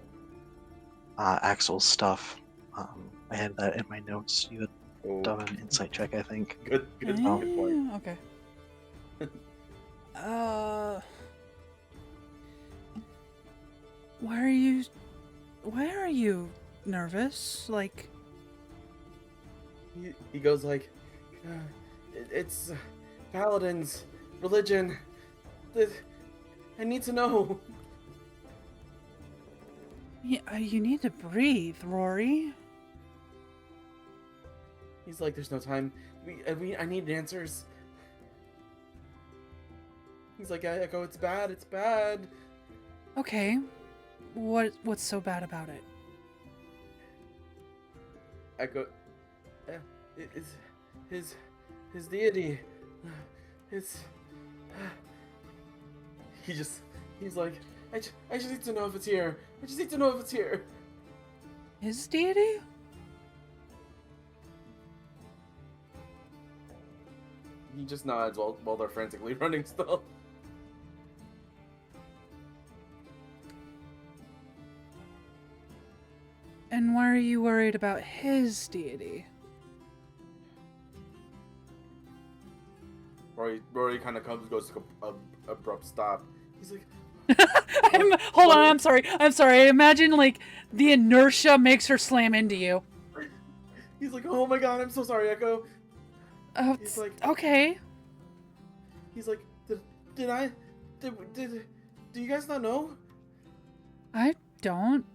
Axel's stuff. I had that in my notes. You had Oh, done an insight check, I think. good point. Okay. Why are you nervous? Like, He goes like, it's paladins, religion. I need to know. you need to breathe, Rory. He's like, there's no time. I need answers. He's like, Echo, it's bad. It's bad. Okay. What's so bad about it? Echo, it's his deity. It's he's like, I just need to know if it's here. I just need to know if it's here. His deity? He just nods while they're frantically running still. And why are you worried about his deity? Rory kind of goes to a abrupt stop. He's like, Hold on, I'm sorry. I imagine, like, the inertia makes her slam into you. he's like, oh my god, I'm so sorry, Echo. Oh, He's like, okay. he's like, do you guys not know? I don't.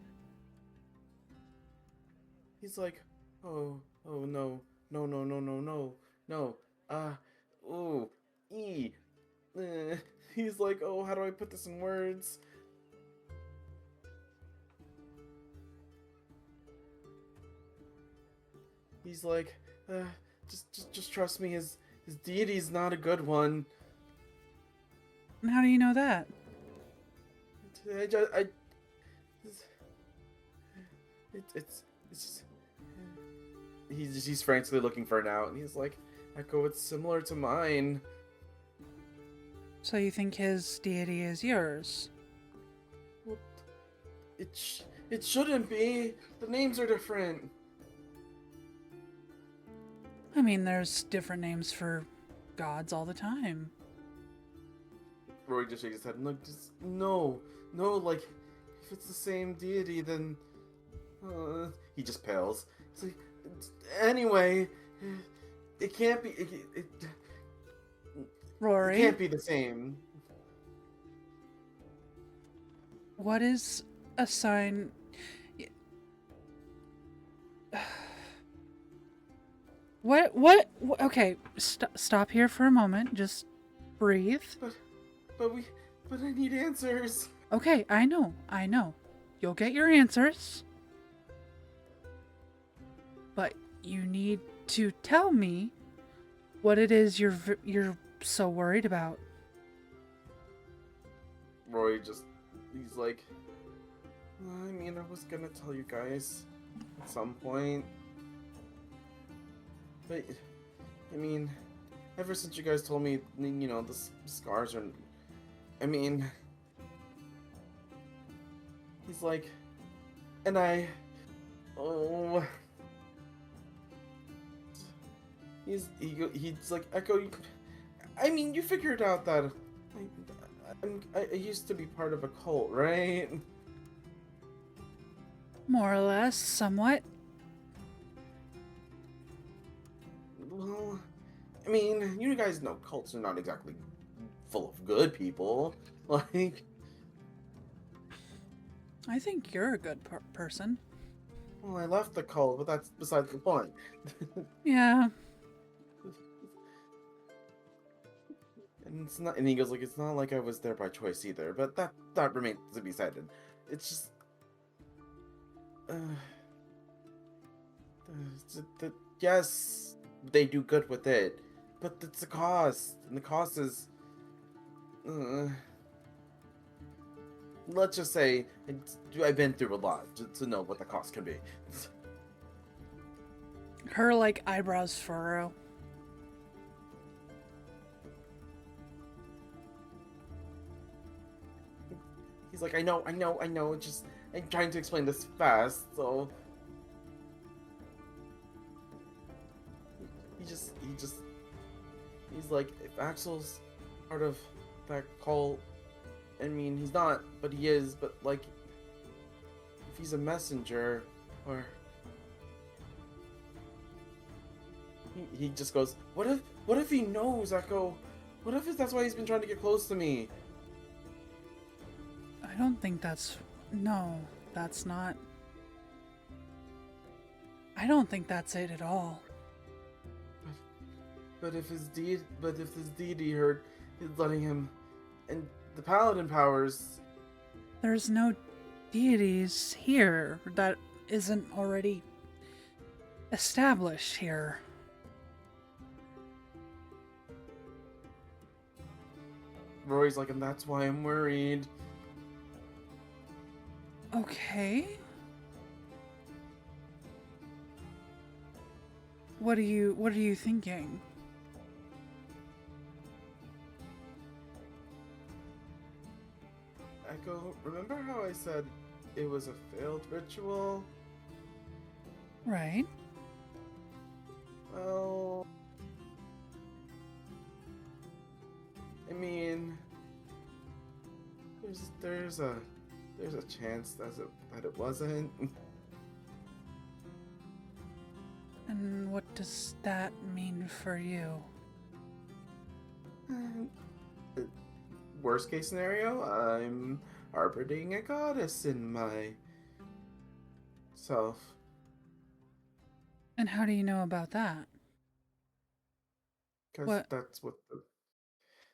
He's like, oh no, ooh, he's like, oh, how do I put this in words? He's like, just trust me. His deity's not a good one. And how do you know that? It's just, he's frantically looking for an out, and he's like, Echo, it's similar to mine. So you think his deity is yours? Well, it shouldn't be. The names are different. I mean, there's different names for gods all the time. Rory just shakes his head. No, like, if it's the same deity, then he just pales. He's like, anyway, it can't be. Rory, It can't be the same. what is a sign? What? Okay, stop here for a moment. Just breathe. But I need answers. Okay, I know. You'll get your answers. But you need to tell me what it is you're so worried about. Rory he's like, I mean, I was gonna tell you guys at some point. But, I mean, ever since you guys told me, you know, the scars are... I mean... He's like... And I... Oh... He's like, Echo, I mean, you figured out that I used to be part of a cult, right? More or less, somewhat. Well, I mean, you guys know cults are not exactly full of good people. Like, I think you're a good person. well, I left the cult, but that's besides the point. Yeah. And it's not, and he goes like, it's not like I was there by choice either, but that remains to be said. It's just, yes, they do good with it, but it's the cost, and the cost is, let's just say, I've been through a lot to know what the cost can be. Her, like, eyebrows furrow. He's like, I know, just, I'm trying to explain this fast, so... He's like, if Axel's part of that cult, I mean, he's not, but he is, but, like, if he's a messenger, or... He just goes, what if he knows, Echo? What if that's why he's been trying to get close to me? I don't think that's... No, that's not... I don't think that's it at all. But if his deity heard is letting him, and the paladin powers... There's no deities here that isn't already established here. Rory's like, and that's why I'm worried. Okay. What are you thinking? Echo, remember how I said it was a failed ritual? Right. Well, I mean, there's a chance that it wasn't. And what does that mean for you? Worst case scenario, I'm harboring a goddess in my self. And how do you know about that? Because What?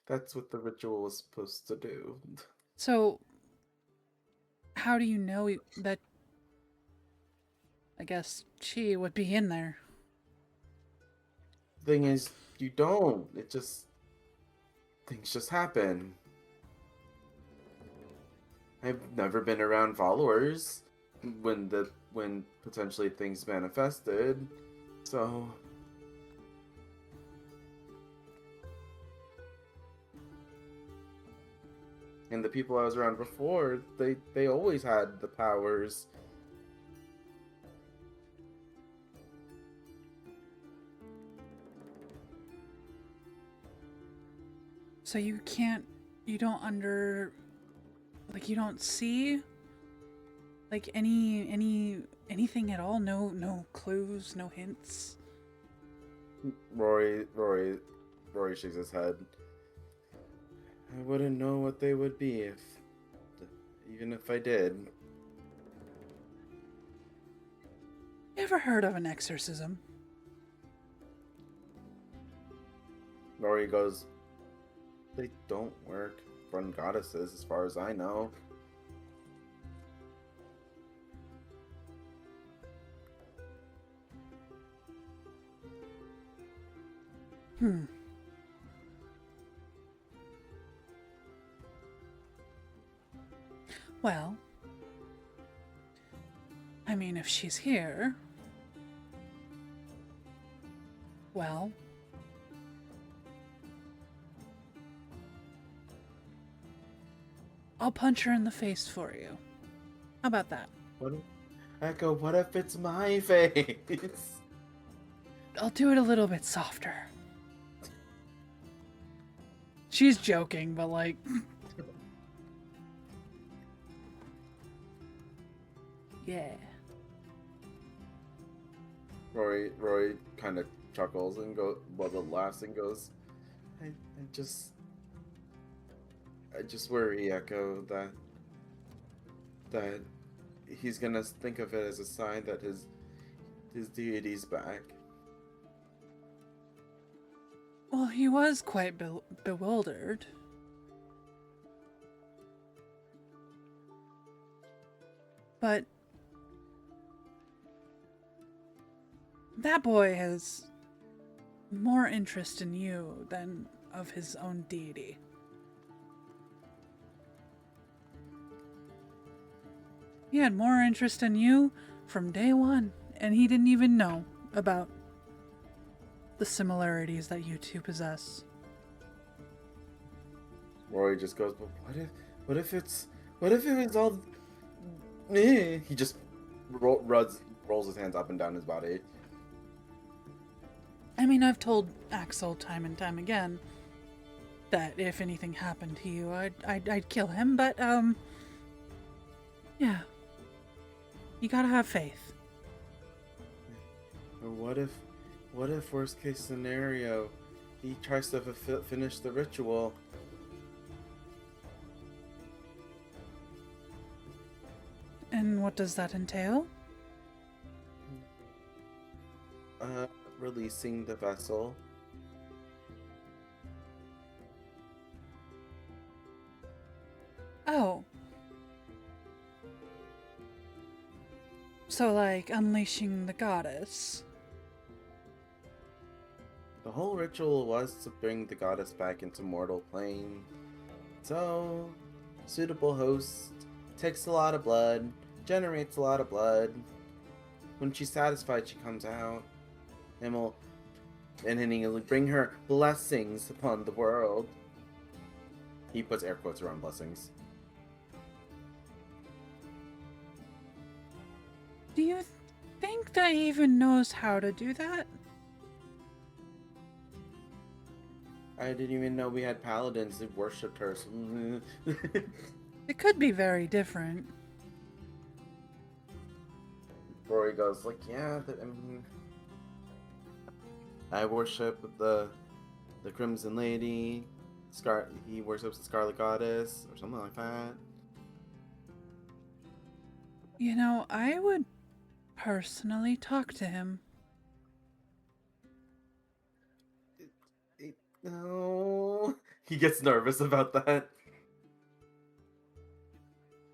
that's what the ritual was supposed to do. So, how do you know that, I guess, she would be in there? Thing is, you don't. Things just happen. I've never been around followers when potentially things manifested, so... And the people I was around before, they always had the powers. So you don't see like anything at all? No clues, no hints. Rory shakes his head. I wouldn't know what they would be even if I did. You ever heard of an exorcism? Rory goes, they don't work from goddesses as far as I know. Hmm. Well, I mean, if she's here, well, I'll punch her in the face for you. How about that? What if, Echo, what if it's my face? I'll do it a little bit softer. She's joking, but like... yeah. Roy kind of chuckles and laughs and goes, I just worry, Echo, that he's gonna think of it as a sign that his deity's back. Well, he was quite bewildered. But that boy has more interest in you than of his own deity. He had more interest in you from day one, and he didn't even know about the similarities that you two possess. Roy just goes, but what if it was all me? He just rolls his hands up and down his body. I mean, I've told Axel time and time again that if anything happened to you, I'd kill him, but, yeah. You gotta have faith. Or what if worst case scenario, he tries to finish the ritual? And what does that entail? Releasing the vessel. Oh. So, like, unleashing the goddess. The whole ritual was to bring the goddess back into mortal plane. So, suitable host takes a lot of blood, generates a lot of blood. When she's satisfied, she comes out, and then he'll bring her blessings upon the world. He puts air quotes around blessings. Do you think that he even knows how to do that? I didn't even know we had paladins that worshipped her. It could be very different. Rory goes like, yeah, I worship the Crimson Lady. He worships the Scarlet Goddess or something like that. You know, I would personally talk to him. No, he gets nervous about that.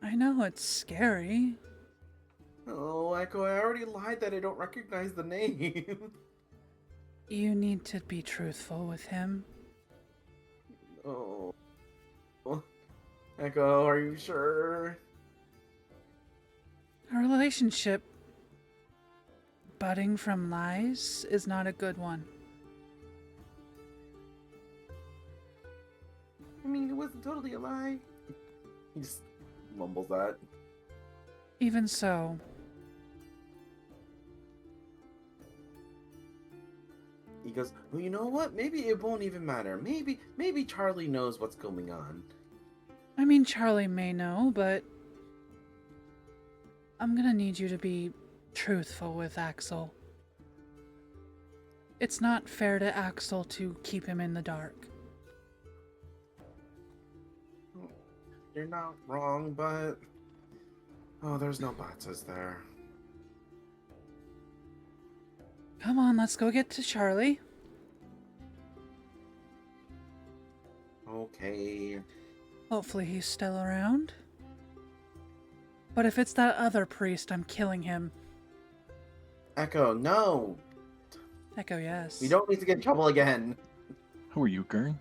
I know it's scary. Oh, Echo, I already lied that I don't recognize the name. You need to be truthful with him. Oh. Echo, are you sure? A relationship budding from lies is not a good one. I mean, it wasn't totally a lie. He just mumbles that. Even so, He goes, well, you know what? Maybe it won't even matter. Maybe Charlie knows what's going on. I mean, Charlie may know, but I'm gonna need you to be truthful with Axel. It's not fair to Axel to keep him in the dark. You're not wrong, but... Oh, there's no buts, is there? Come on, let's go get to Charlie. Okay. Hopefully he's still around. But if it's that other priest, I'm killing him. Echo, no! Echo, yes. We don't need to get in trouble again. Who are you, Gurn?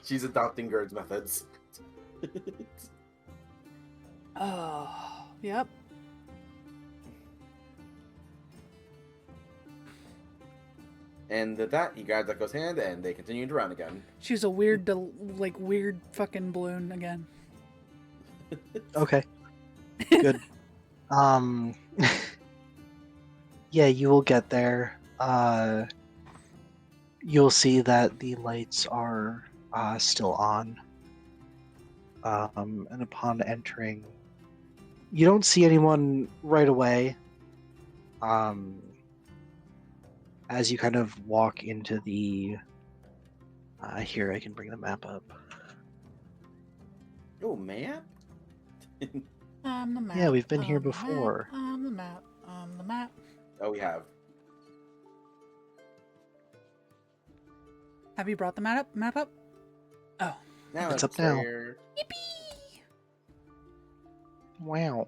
She's adopting Gerd's methods. Oh, yep. And with that, he grabs Echo's hand and they continue to run again. She's a weird, weird fucking balloon again. Okay. Good. Yeah, you will get there. You'll see that the lights are still on. And upon entering, you don't see anyone right away. As you kind of walk into the here, I can bring the map up. Oh, man. On the map. Yeah, we've been here on the before. Map, on the map. On the map. Oh, we have. Have you brought the map up? Oh. Now It's up now. there. Yippee! Wow.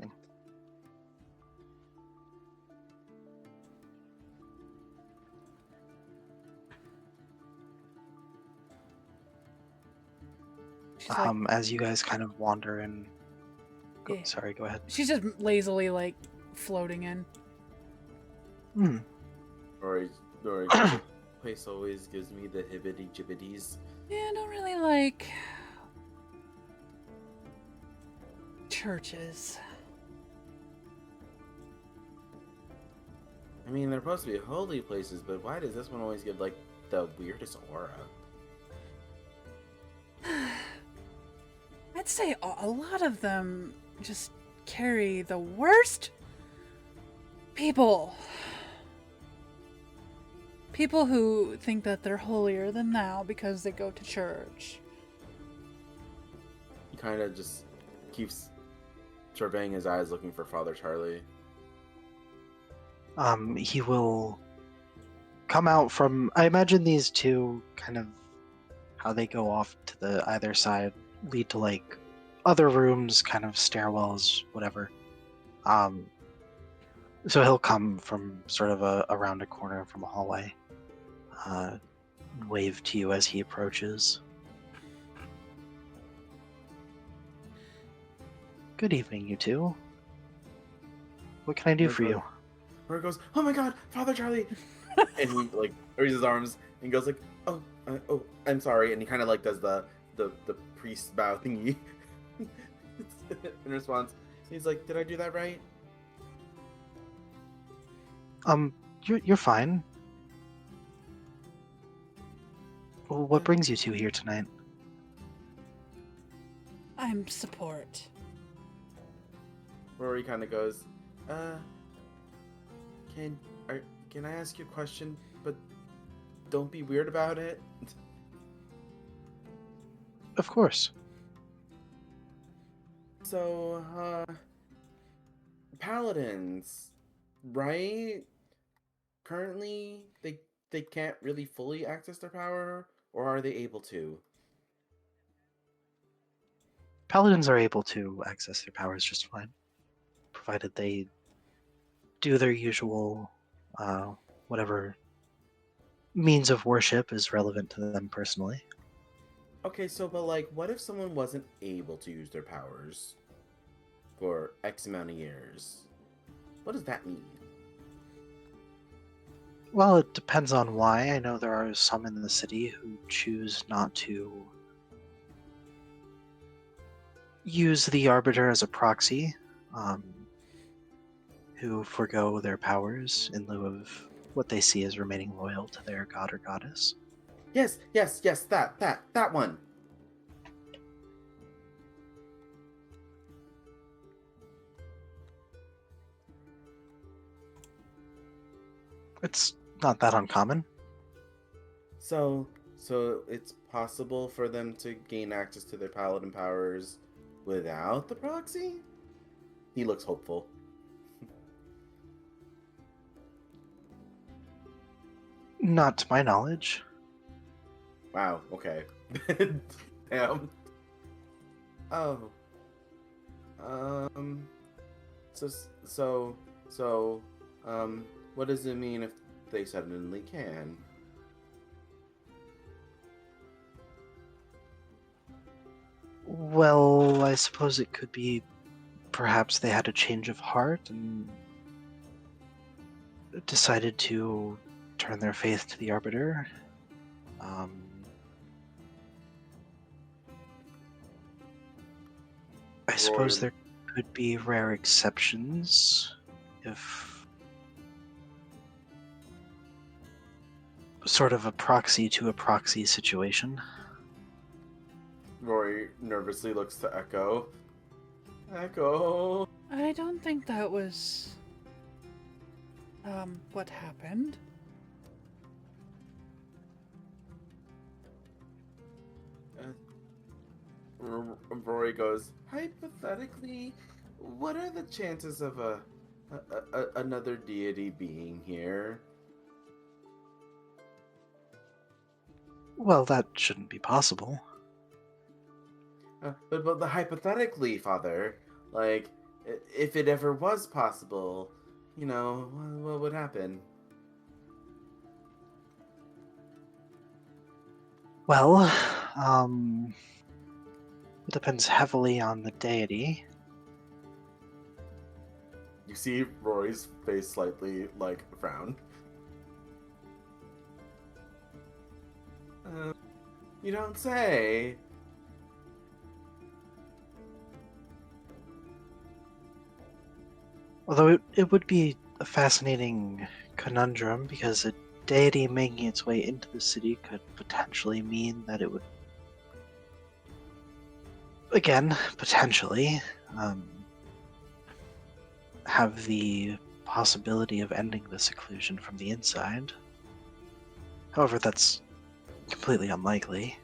She's like, As you guys kind of wander in. Yeah. Sorry, go ahead. she's just lazily like floating in. Hmm. Or place always gives me the hibbity jibbities. Yeah, I don't really like churches. I mean, they're supposed to be holy places, but why does this one always give, like, the weirdest aura? I'd say a lot of them just carry the worst people. People who think that they're holier than thou because they go to church. He kind of just keeps surveying his eyes looking for Father Charlie. He will come out from. I imagine these two kind of how they go off to the either side lead to like other rooms, kind of stairwells, whatever. So he'll come from sort of around a corner from a hallway, and wave to you as he approaches. Good evening, you two. What can I do for you? Where it goes, oh my god, Father Charlie! And he, like, raises his arms and goes like, oh, I'm sorry. And he kind of, like, does the priest bow thingy. In response, he's like, did I do that right? You're fine. Well, what brings you two here tonight? I'm support. Rory kind of goes, can I ask you a question, but don't be weird about it? Of course. So, paladins, right? Currently, they can't really fully access their power, or are they able to? Paladins are able to access their powers just fine, provided they do their usual, whatever means of worship is relevant to them personally. Okay, so, but, like, what if someone wasn't able to use their powers for X amount of years? What does that mean? Well, it depends on why. I know there are some in the city who choose not to use the Arbiter as a proxy, who forego their powers in lieu of what they see as remaining loyal to their god or goddess. Yes, that one. It's not that uncommon. So it's possible for them to gain access to their paladin powers without the proxy? He looks hopeful. Not to my knowledge. Wow, okay. Damn. Oh. So, what does it mean if they suddenly can. Well, I suppose it could be perhaps they had a change of heart and decided to turn their faith to the Arbiter. I suppose Roy- there could be rare exceptions if sort of a proxy to a proxy situation. Rory nervously looks to Echo. Echo. I don't think that was what happened. Rory goes, hypothetically, what are the chances of another deity being here? Well, that shouldn't be possible. But the hypothetically, Father, like, if it ever was possible, you know, what would happen? Well, it depends heavily on the deity. You see Rory's face slightly, like, frown. You don't say. Although it would be a fascinating conundrum because a deity making its way into the city could potentially mean that it would, again, potentially, have the possibility of ending the seclusion from the inside. However, that's completely unlikely.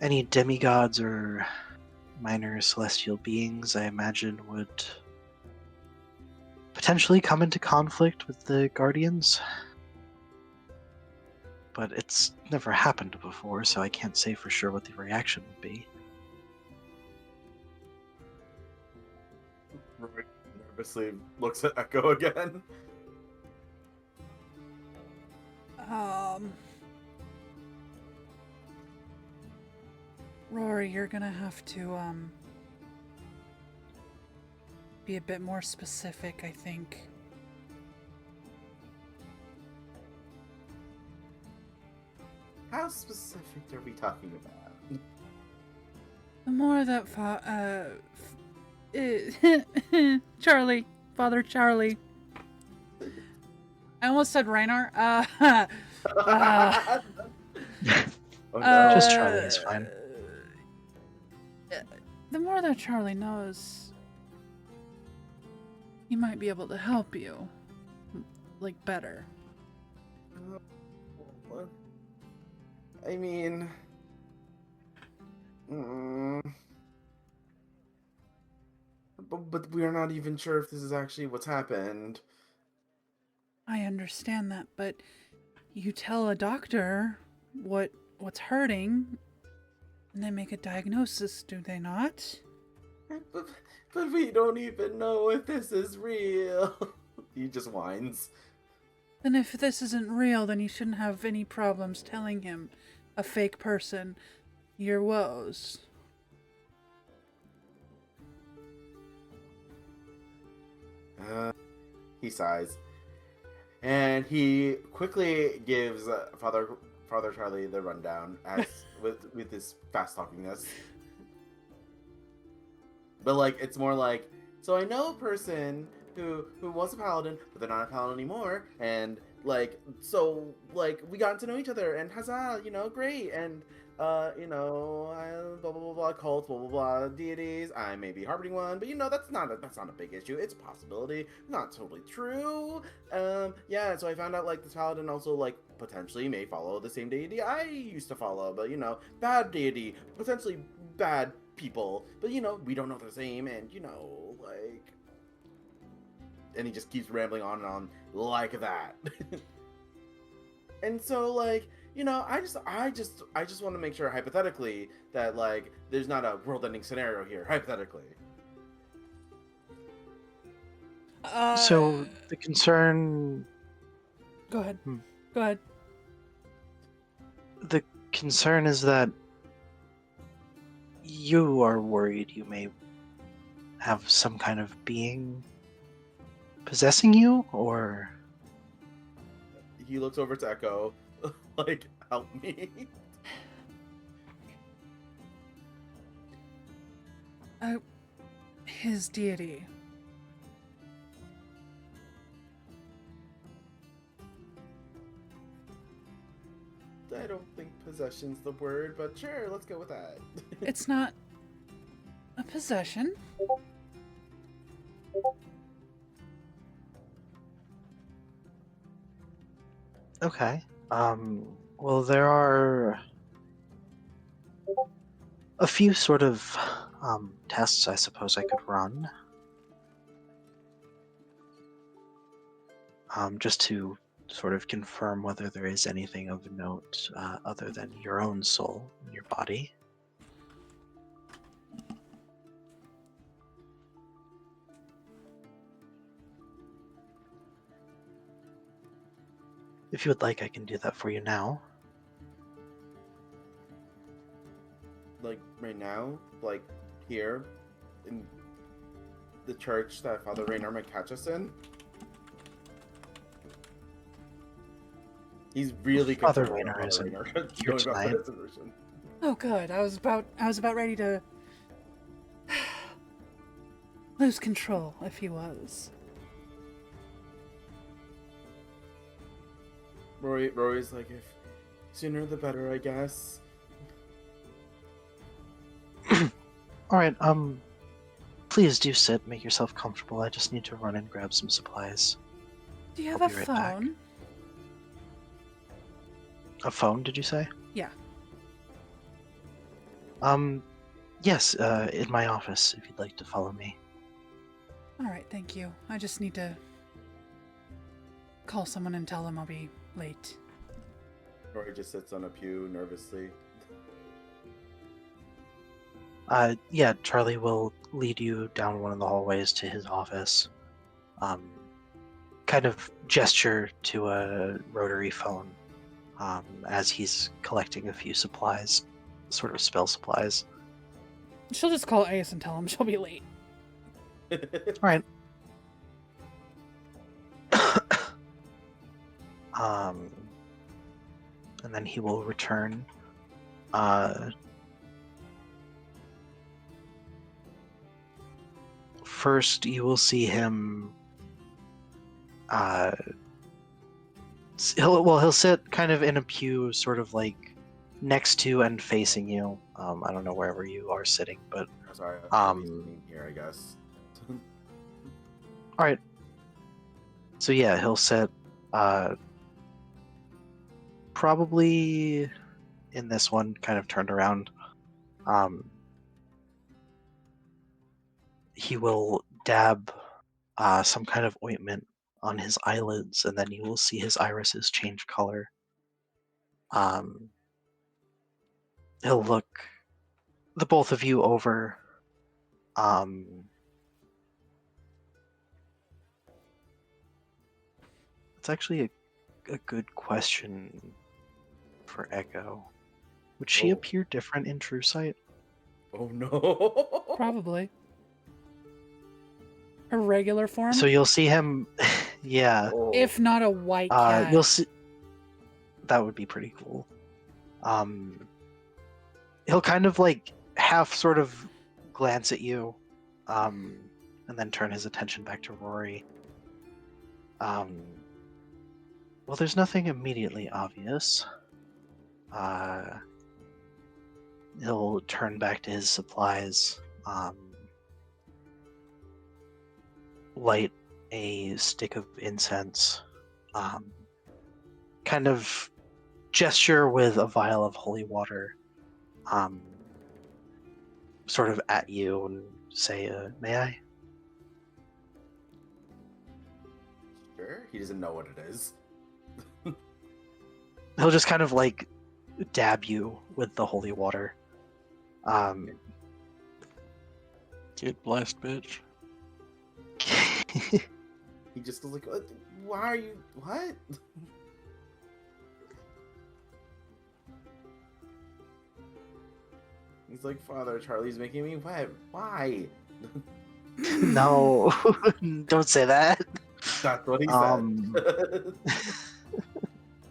Any demigods or minor celestial beings, I imagine, would potentially come into conflict with the Guardians. But it's never happened before, so I can't say for sure what the reaction would be. Rory nervously looks at Echo again. Rory, you're gonna have to be a bit more specific, I think. How specific are we talking about? The more that Charlie, Father Charlie. I almost said Reinar. Oh, no. Just Charlie is fine. The more that Charlie knows, he might be able to help you, like, better. I mean, but we are not even sure if this is actually what's happened. I understand that, but you tell a doctor what's hurting, and they make a diagnosis, do they not? But we don't even know if this is real. He just whines. Then if this isn't real, then you shouldn't have any problems telling him, a fake person, your woes. He sighs, and he quickly gives Father Charlie the rundown as with his fast talkingness. But like, it's more like, so I know a person who was a paladin, but they're not a paladin anymore, and like, so like we got to know each other, and huzzah, you know, great, and you know, blah blah blah blah, cults, blah blah blah, deities. I may be harboring one, but you know, that's not a big issue. It's a possibility, not totally true. Yeah. So I found out like this paladin also like potentially may follow the same deity I used to follow, but you know, bad deity, potentially bad people, but you know, we don't know the same, and you know, like, and he just keeps rambling on and on like that. And so like, you know, I just want to make sure hypothetically that like there's not a world-ending scenario here, hypothetically. So the concern, Go ahead. Hmm. Go ahead. the concern is that you are worried you may have some kind of being possessing you, or He looks over to Echo, like, help me. His deity. I don't think possession's the word, but sure, let's go with that. It's not a possession. okay. Well, there are a few sort of tests I suppose I could run. Just to sort of confirm whether there is anything of note other than your own soul in your body. If you would like, I can do that for you now. Like, right now, like, here, in the church that Father Raynar might catch us in. He's really Father concerned about Raynar isn't Raynar here going about tonight. that solution. Oh, good. I was about ready to lose control if he was. Rory's like, if sooner the better, I guess. All right. Please do sit. Make yourself comfortable. I just need to run and grab some supplies. Do you have I'll a be right back. phone? A phone? Did you say? Yeah. Yes. In my office. If you'd like to follow me. All right, thank you. I just need to call someone and tell them I'll be late. Rory just sits on a pew nervously. Yeah. Charlie will lead you down one of the hallways to his office. Kind of gesture to a rotary phone. As he's collecting a few supplies, sort of spell supplies. She'll just call Ace and tell him she'll be late. All right. And then he will return. First, you will see him. He'll sit kind of in a pew, sort of like next to and facing you. I don't know wherever you are sitting, but Sorry, here, I guess. all right. So yeah, he'll sit probably in this one, kind of turned around. He will dab some kind of ointment on his eyelids, and then you will see his irises change color. He'll look the both of you over. It's actually a good question for Echo. Would she Oh. appear different in True Sight? Oh no! Probably. A regular form? So you'll see him. Yeah. Oh. If not a white cat. You'll see. That would be pretty cool. He'll kind of like half sort of glance at you, and then turn his attention back to Rory. Well, there's nothing immediately obvious. He'll turn back to his supplies, light a stick of incense, kind of gesture with a vial of holy water, sort of at you and say, may I? Sure, he doesn't know what it is. He'll just kind of like dab you with the holy water. Get blessed, bitch. He just was like, why are you, what? He's like, Father, Charlie's making me wet. Why? No, don't say that. That's what he Um, said.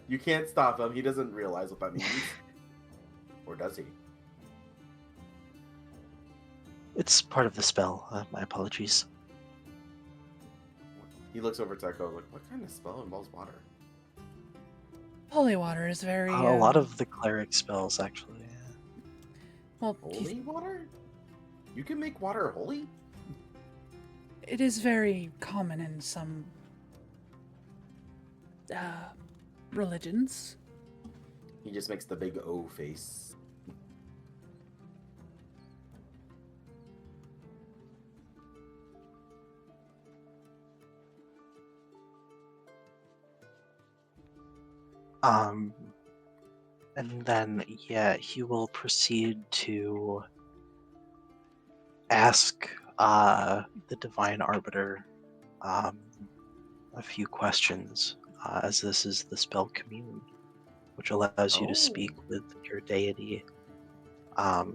You can't stop him. He doesn't realize what that means. Or does he? It's part of the spell. My apologies. He looks over to Echo, like, what kind of spell involves water? Holy water is very. A lot of the cleric spells, actually. well, Holy water? You can make water holy? it is very common in some religions. He just makes the big O face. And then, yeah, he will proceed to ask the Divine Arbiter a few questions, as this is the spell Commune, which allows you to speak with your deity. I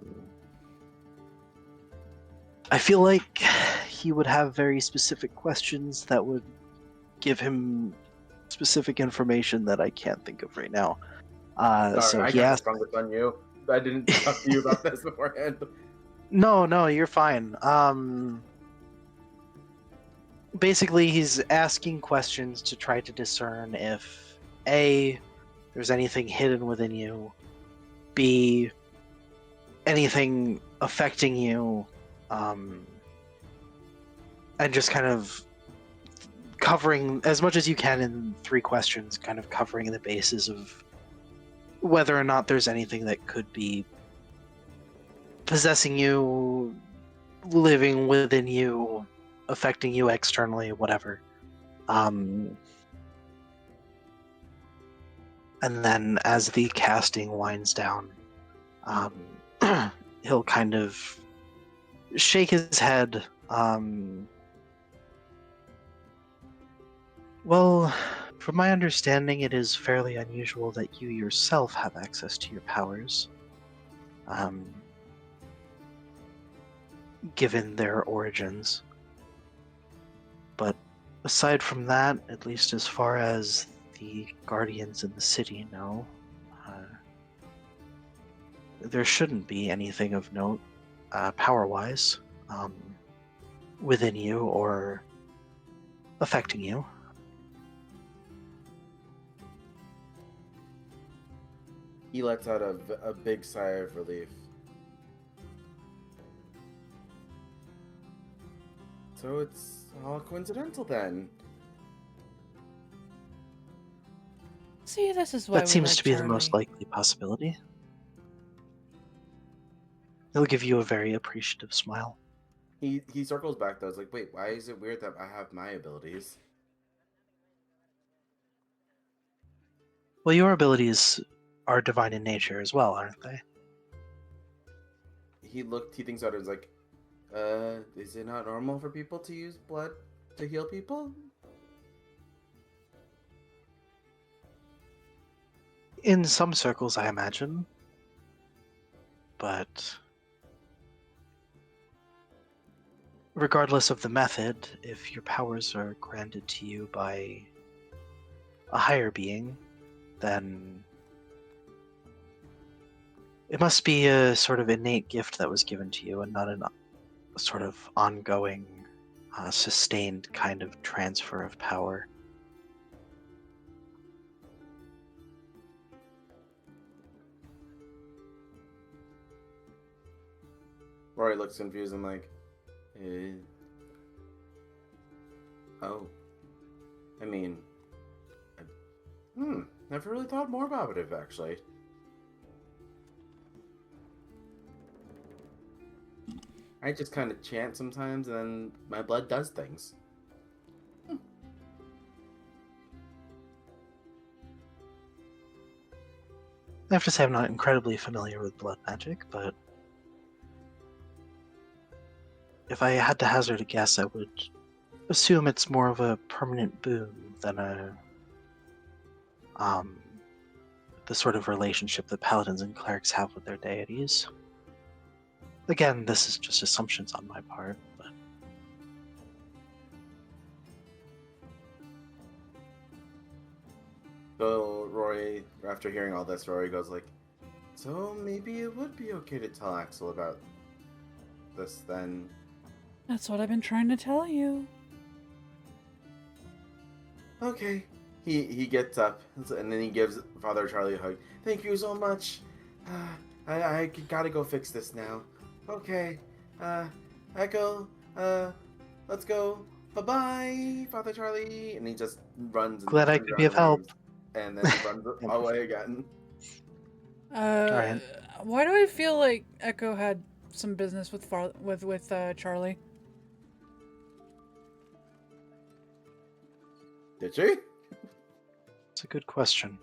feel like he would have very specific questions that would give him specific information that I can't think of right now. Sorry, So I he got asked. the strongest on you. I didn't talk to you about this beforehand. No, you're fine. Basically, he's asking questions to try to discern if A, there's anything hidden within you, B, anything affecting you, and just kind of covering as much as you can in 3 questions, kind of covering the bases of whether or not there's anything that could be possessing you, living within you, affecting you externally, whatever. And then as the casting winds down, he'll kind of shake his head. Well, from my understanding, it is fairly unusual that you yourself have access to your powers. Given their origins. But aside from that, at least as far as the Guardians in the city know, there shouldn't be anything of note, power-wise, within you or affecting you. He lets out a big sigh of relief. So it's all coincidental then. See, this is why That we seems like to be the most Charlie. likely possibility. He'll give you a very appreciative smile. He circles back though. It's like, wait, why is it weird that I have my abilities? Well, your abilities are divine in nature as well, aren't they? He thinks about it, is like, is it not normal for people to use blood to heal people? In some circles, I imagine. But regardless of the method, if your powers are granted to you by a higher being, then it must be a sort of innate gift that was given to you and not a sort of ongoing, sustained kind of transfer of power. Rory looks confused and like, oh. I mean, never really thought more about it, actually. I just kind of chant sometimes, and then my blood does things. I have to say I'm not incredibly familiar with blood magic, but if I had to hazard a guess, I would assume it's more of a permanent boon than the sort of relationship that paladins and clerics have with their deities. Again, this is just assumptions on my part, but So Rory, after hearing all this, Rory goes like, "So maybe it would be okay to tell Axel about this then." That's what I've been trying to tell you. Okay. He gets up and then he gives Father Charlie a hug. Thank you so much. I gotta go fix this now. Okay. Echo. Let's go. Bye bye, Father Charlie. And he just runs. And glad I turns could around be of and help. waves, and then runs away again. Alright. Why do I feel like Echo had some business with Charlie? Did she? It's a good question.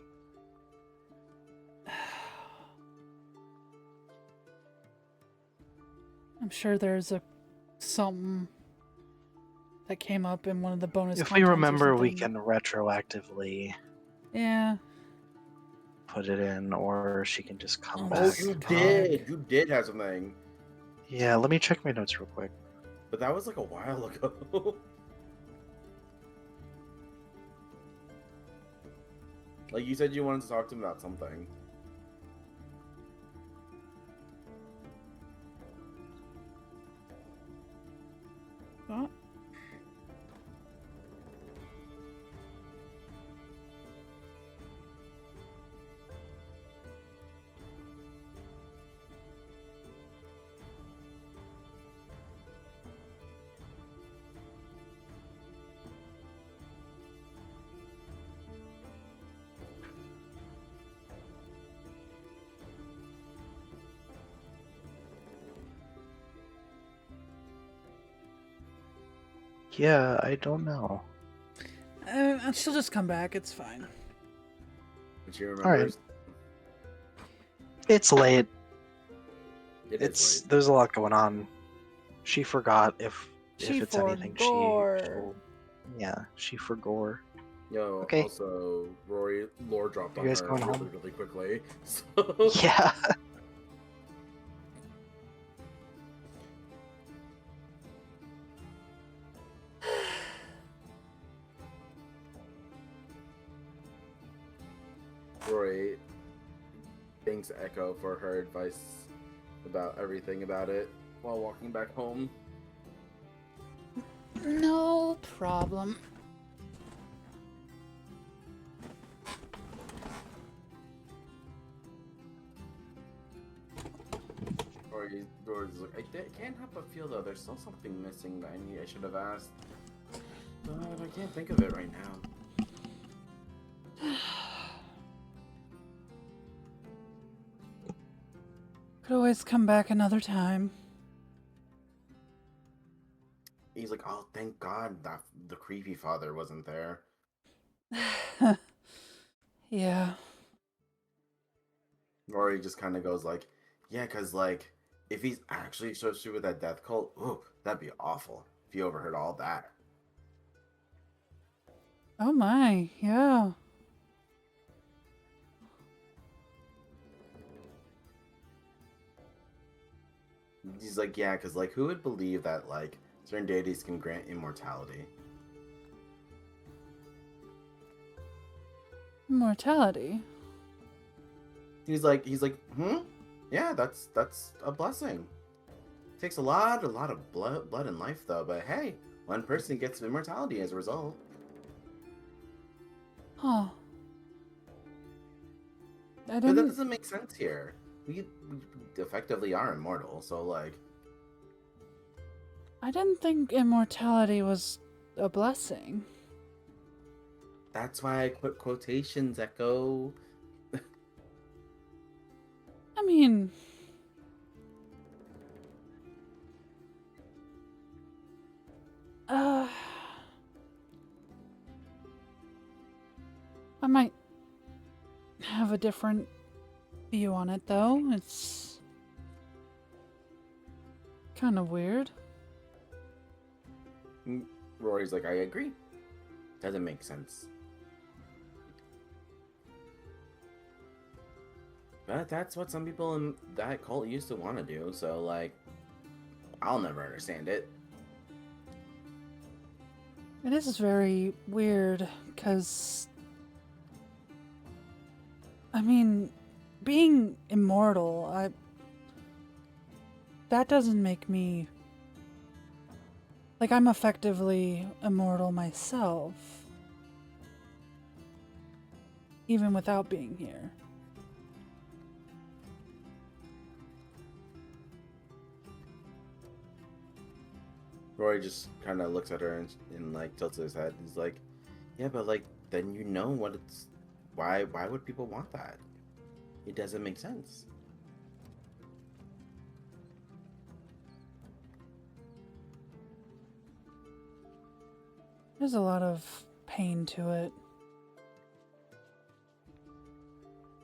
I'm sure there's something that came up in one of the bonus. If we contents or remember, we something. can retroactively Yeah. put it in, or she can just come Oh, back. Oh, Back you to talk. did. You did have something. Yeah, let me check my notes real quick. But that was like a while ago. Like you said you wanted to talk to him about something. What? Yeah, I don't know. She'll just come back. It's fine. And she remembers. It's late. It's late. There's a lot going on. She forgot if She it's anything forgore. she forgore. Yo, Okay. also, Rory lore dropped You on guys her going really, home? really quickly. So... Yeah. Rory thanks Echo for her advice about everything about it while walking back home. No problem. Rory's like, I can't help but feel though there's still something missing that I should have asked. But I can't think of it right now. Could always come back another time. He's like, oh, thank God that the creepy father wasn't there. Yeah. Rory just kind of goes like, yeah, because, like, if he's actually associated with that death cult, ooh, that'd be awful if you overheard all that. Oh my, yeah. He's like, yeah, because, like, who would believe that, like, certain deities can grant immortality? Immortality? He's like, yeah, that's a blessing. Takes a lot of blood and life, though, but hey, one person gets immortality as a result. Huh. I But that didn't... doesn't make sense here. We effectively are immortal, so, like... I didn't think immortality was a blessing. That's why I put quotations, Echo. I mean... I might have a different view on it, though. It's kind of weird. Rory's like, I agree. Doesn't make sense. But that's what some people in that cult used to want to do, so, like, I'll never understand it. It is very weird, because, I mean, being immortal, that doesn't make me, like, I'm effectively immortal myself, even without being here. Rory just kind of looks at her and like tilts his head. He's like, "Yeah, but like then you know what it's. Why would people want that? It doesn't make sense." There's a lot of pain to it.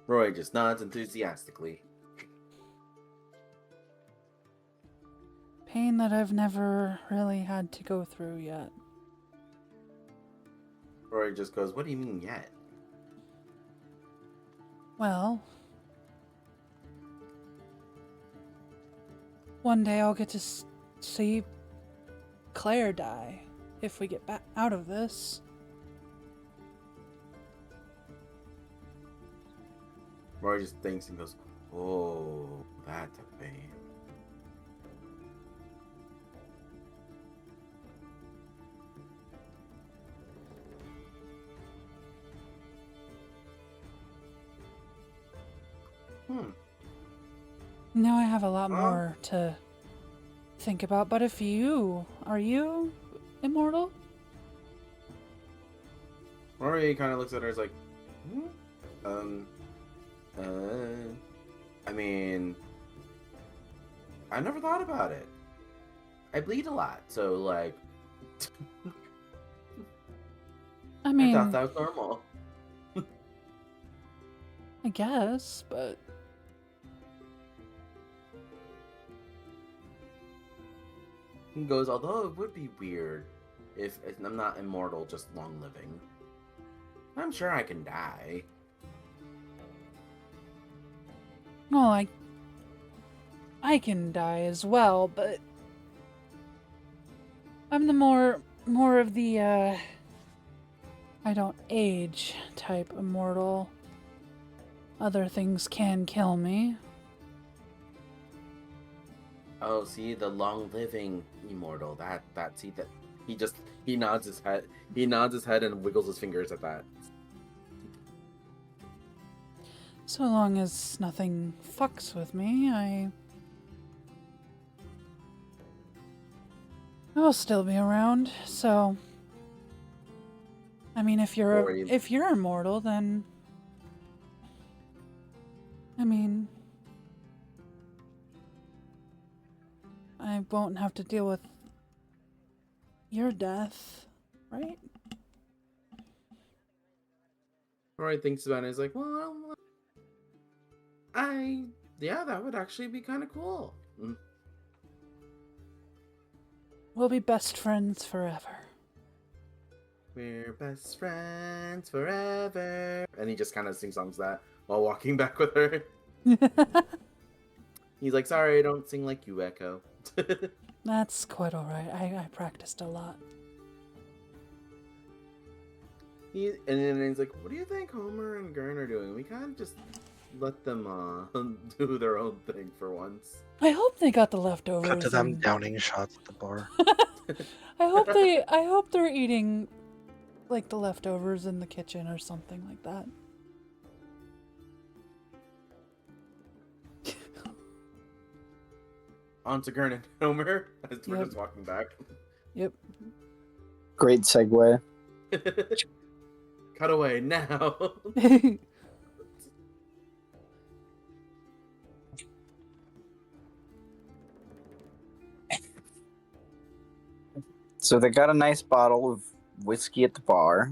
Rory just nods enthusiastically. Pain that I've never really had to go through yet. Rory just goes, "What do you mean yet?" Well, one day I'll get to see Claire die if we get back out of this. Rory just thinks and goes, "Oh, that's a pain." Now I have a lot Huh? more to think about, but if are you immortal? Rory kind of looks at her and is like, I mean, I never thought about it. I bleed a lot, so like, I I mean, thought that was normal. I guess, but He goes, although it would be weird if I'm not immortal, just long living. I'm sure I can die. well, I can die as well, but I'm the more of the I don't age type immortal. Other things can kill me. Oh, see, the long living immortal. That see that he nods his head. He nods his head and wiggles his fingers at that. So long as nothing fucks with me, I'll still be around. So, I mean, if you're Or you- immortal, then I mean, I won't have to deal with your death, right? Rory thinks about it. He's like, well, yeah, that would actually be kind of cool. We'll be best friends forever. We're best friends forever. And he just kind of sing songs that while walking back with her. He's like, sorry, I don't sing like you, Echo. That's quite alright. I practiced a lot. And then he's like, what do you think Homer and Gurn are doing? We can't just let them do their own thing for once. I hope they got the leftovers. Cut to them and- downing shots at the bar. I hope they're eating like the leftovers in the kitchen or something like that. On to Gurn and Homer as we're Yep. just walking back. Yep. Great segue. Cut away now. So they got a nice bottle of whiskey at the bar.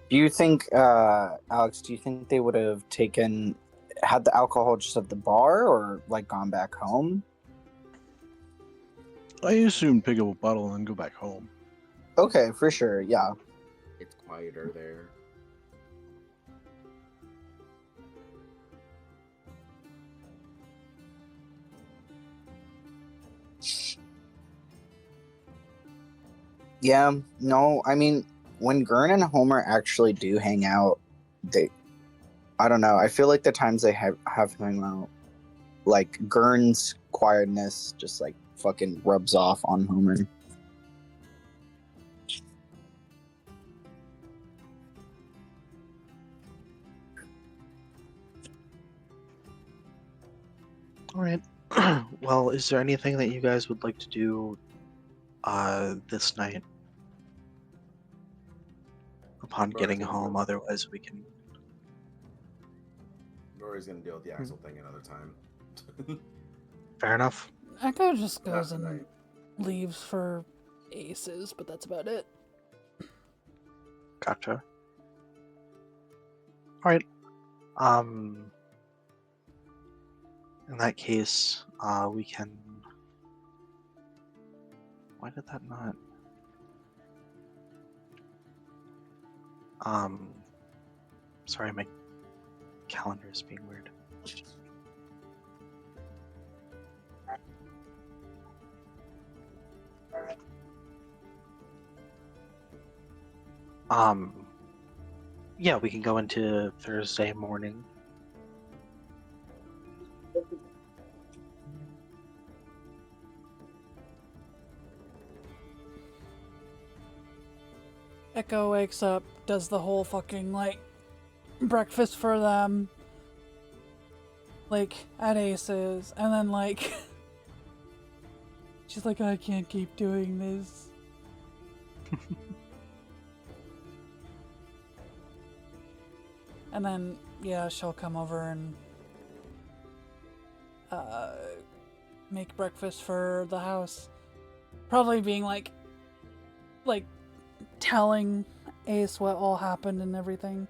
Do you think, Alex, do you think they would have had the alcohol just at the bar or like gone back home? I assume pick up a bottle and then go back home. Okay, for sure. Yeah. It's quieter there. Yeah. No, I mean, when Gurn and Homer actually do hang out, I don't know. I feel like the times they have hung out, like Gurn's quietness just like fucking rubs off on Homer. All right. Well, is there anything that you guys would like to do this night upon Rory's getting gonna home? go- Otherwise, we can. Rory's gonna deal with the Axel thing another time. Fair enough. Echo just Not goes and tonight. leaves for Aces, but that's about it. Gotcha. All right. Um. In that case, we can. Why did that not? Sorry, my calendar is being weird. Yeah, we can go into Thursday morning. Echo wakes up, does the whole fucking, like, breakfast for them, like, at Aces, and then, like, she's like, I can't keep doing this. And then, yeah, she'll come over and make breakfast for the house. Probably being like telling Ace what all happened and everything.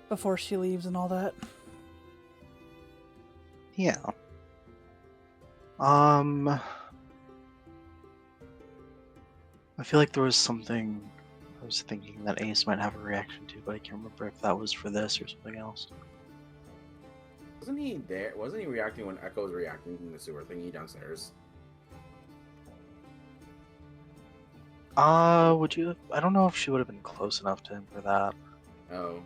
Before she leaves and all that. Yeah. I feel like there was something I was thinking that Ace might have a reaction to, but I can't remember if that was for this or something else. Wasn't he there? Wasn't he reacting when Echo was reacting to the sewer thingy downstairs? Would you? I don't know if she would have been close enough to him for that. Oh.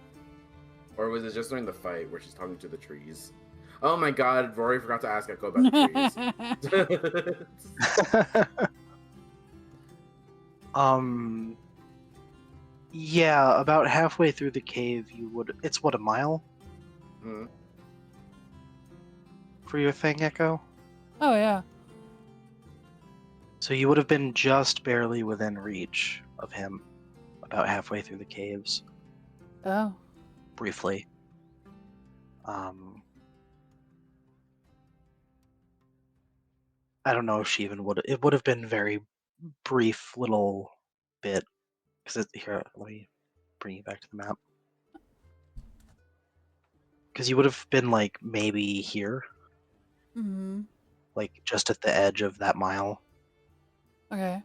Or was it just during the fight where she's talking to the trees? Oh my god, Rory forgot to ask Echo about the trees. Yeah, about halfway through the cave, you would. It's what, a mile Hmm. for your thing, Echo? Oh yeah. So you would have been just barely within reach of him, about halfway through the caves, Oh. briefly. I don't know if she even would. It would have been very brief little bit. Because here, let me bring you back to the map. Because you would have been like maybe here, Mm-hmm. like just at the edge of that mile. Okay.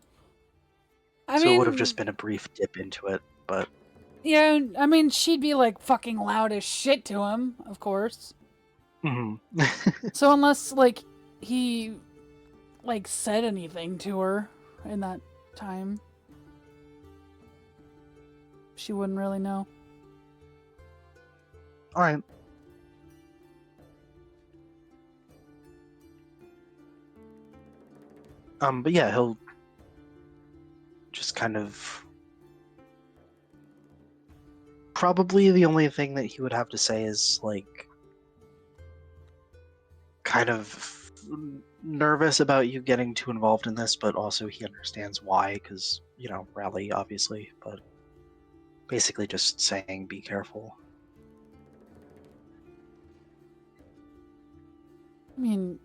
So it would have just been a brief dip into it, but Yeah, I mean, she'd be like fucking loud as shit to him, of course. So unless like he like said anything to her in that time, she wouldn't really know. all right. But yeah, he'll just kind of probably the only thing that he would have to say is like kind of nervous about you getting too involved in this, but also he understands why, because Rally obviously, but basically just saying be careful. I mean,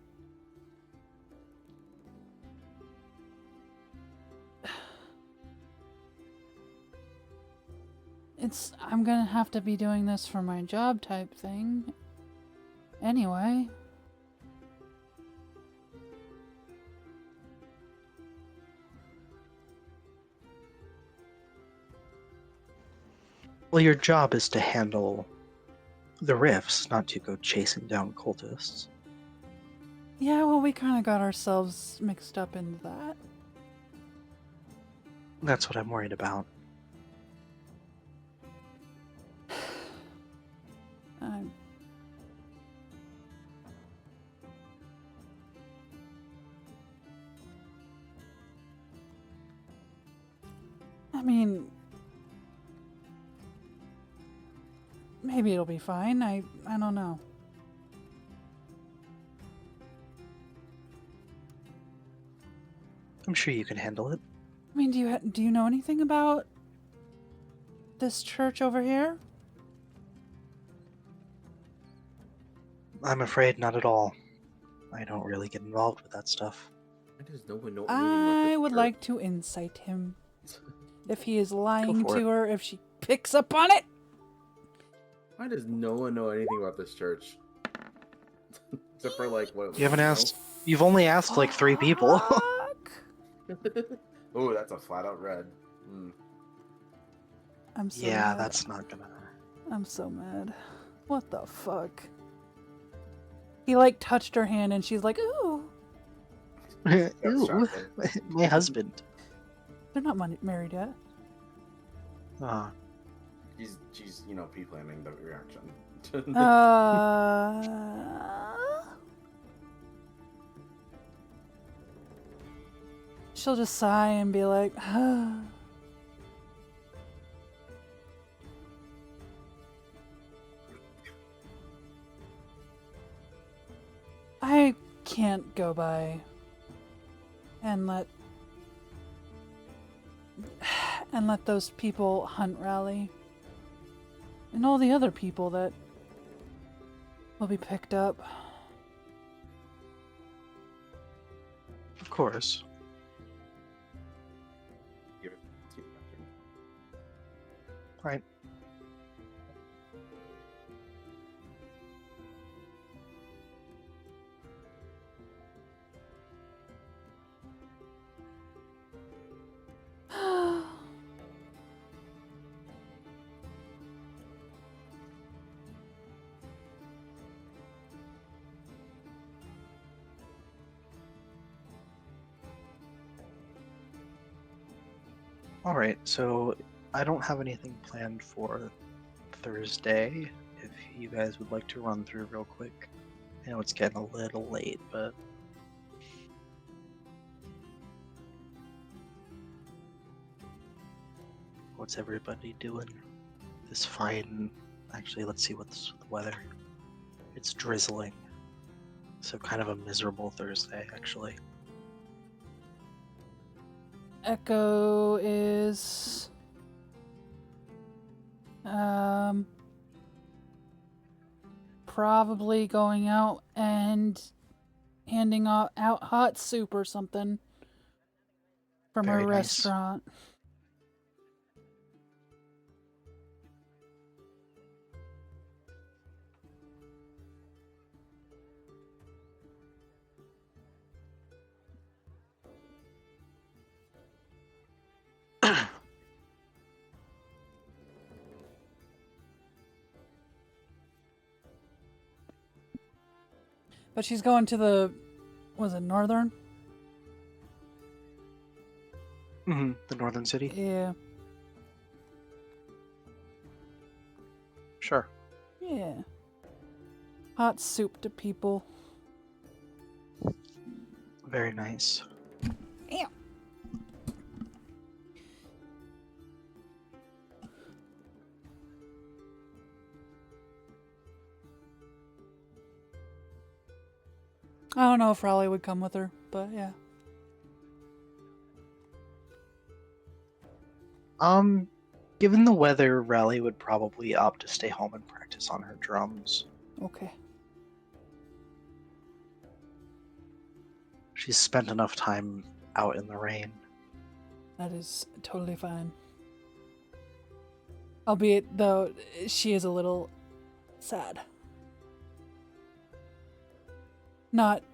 I'm gonna have to be doing this for my job type thing. Anyway. Well, your job is to handle the rifts, not to go chasing down cultists. Yeah, well, we kind of got ourselves mixed up into that. That's what I'm worried about. I'm... I mean, maybe it'll be fine. I don't know. I'm sure you can handle it. I mean, do you know anything about this church over here? I'm afraid not at all. I don't really get involved with that stuff. Why does no one know anything about this I would church? like to insight him. If he is lying for to it. her, if she picks up on it. Why does no one know anything about this church? Except for like what? You haven't asked. You've only asked like 3 people. Fuck. Oh, that's a flat out red. Mm. I'm so Yeah, mad. that's not gonna. I'm so mad. What the fuck? He like touched her hand and she's like, ooh. Got Ooh, distracted. my husband. They're not married yet. Ah, She's pre-planning the reaction. She'll just sigh and be like, I can't go by and let those people hunt Rally and all the other people that will be picked up. of course. Give it to you, Catherine. Right. All right, so I don't have anything planned for Thursday. If you guys would like to run through real quick, I know it's getting a little late, but what's everybody doing this fine? Actually, let's see what's the weather. It's drizzling, so kind of a miserable Thursday, actually. Echo is probably going out and handing out hot soup or something from Very her nice. restaurant. But she's going to the, was it Northern? The northern city? Yeah. Sure. Yeah. Hot soup to people. Very nice. Ew. I don't know if Raleigh would come with her, but yeah. Given the weather, Rally would probably opt to stay home and practice on her drums. Okay. She's spent enough time out in the rain. That is totally fine. Albeit, though, she is a little sad. Not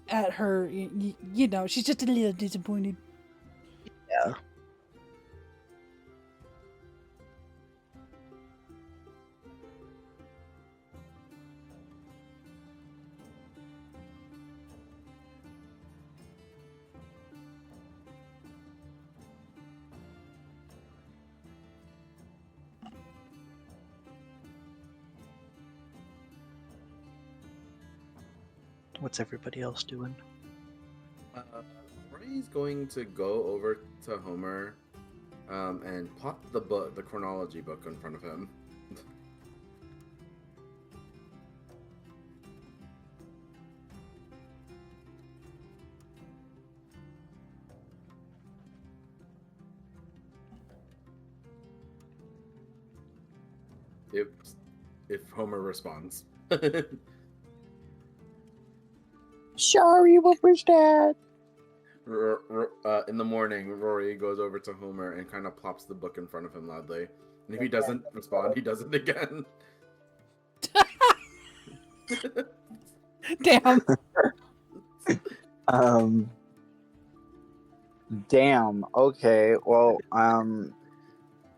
at her, you know, she's just a little disappointed. Yeah. What's everybody else doing? Rory's going to go over to Homer and plop the chronology book in front of him. If Homer responds. Sorry, what was that? In the morning, Rory goes over to Homer and kind of plops the book in front of him loudly. And if he doesn't respond, he does it again. Damn. Damn. Okay. Well,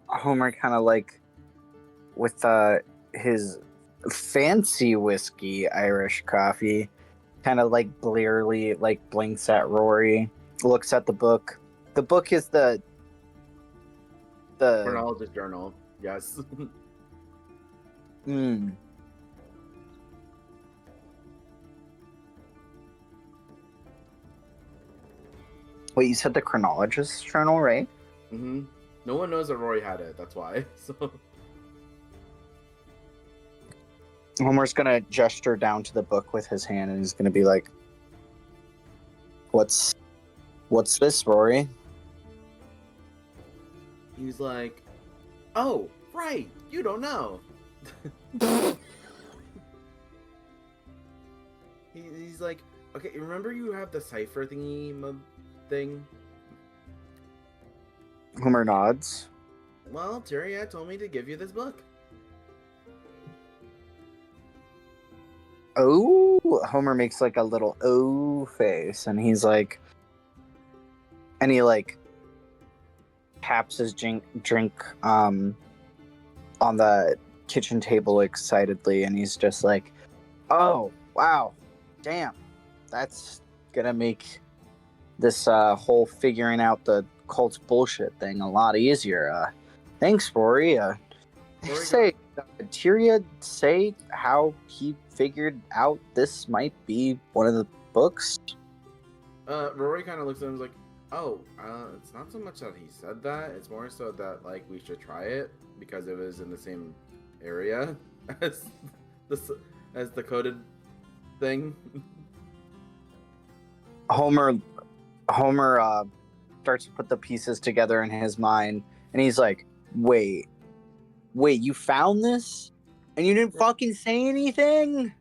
Homer kind of like with his fancy whiskey Irish coffee, kind of like blearily like blinks at Rory, looks at the book. The book is the Chronologist journal. Yes. Hmm. Wait, you said the chronologist journal, right? Mm-hmm. No one knows that Rory had it. That's why. So. Homer's gonna gesture down to the book with his hand, and he's gonna be like, "What's this, Rory?" He's like, "Oh, right. You don't know." He's like, "Okay, remember you have the cipher thing? Homer nods. Well, Tyria told me to give you this book." Oh, Homer makes like a little oh face, and he's like, and he like taps his drink on the kitchen table excitedly, and he's just like, "Oh, wow, damn, that's gonna make this whole figuring out the cult's bullshit thing a lot easier. Thanks, Rory. Rory Say, Tyria say how he figured out this might be one of the books?" Rory kind of looks at him and is like, "Oh, it's not so much that he said that. It's more so that like we should try it because it was in the same area as the coded thing." Homer starts to put the pieces together in his mind, and he's like, wait, you found this? And you didn't fucking say anything?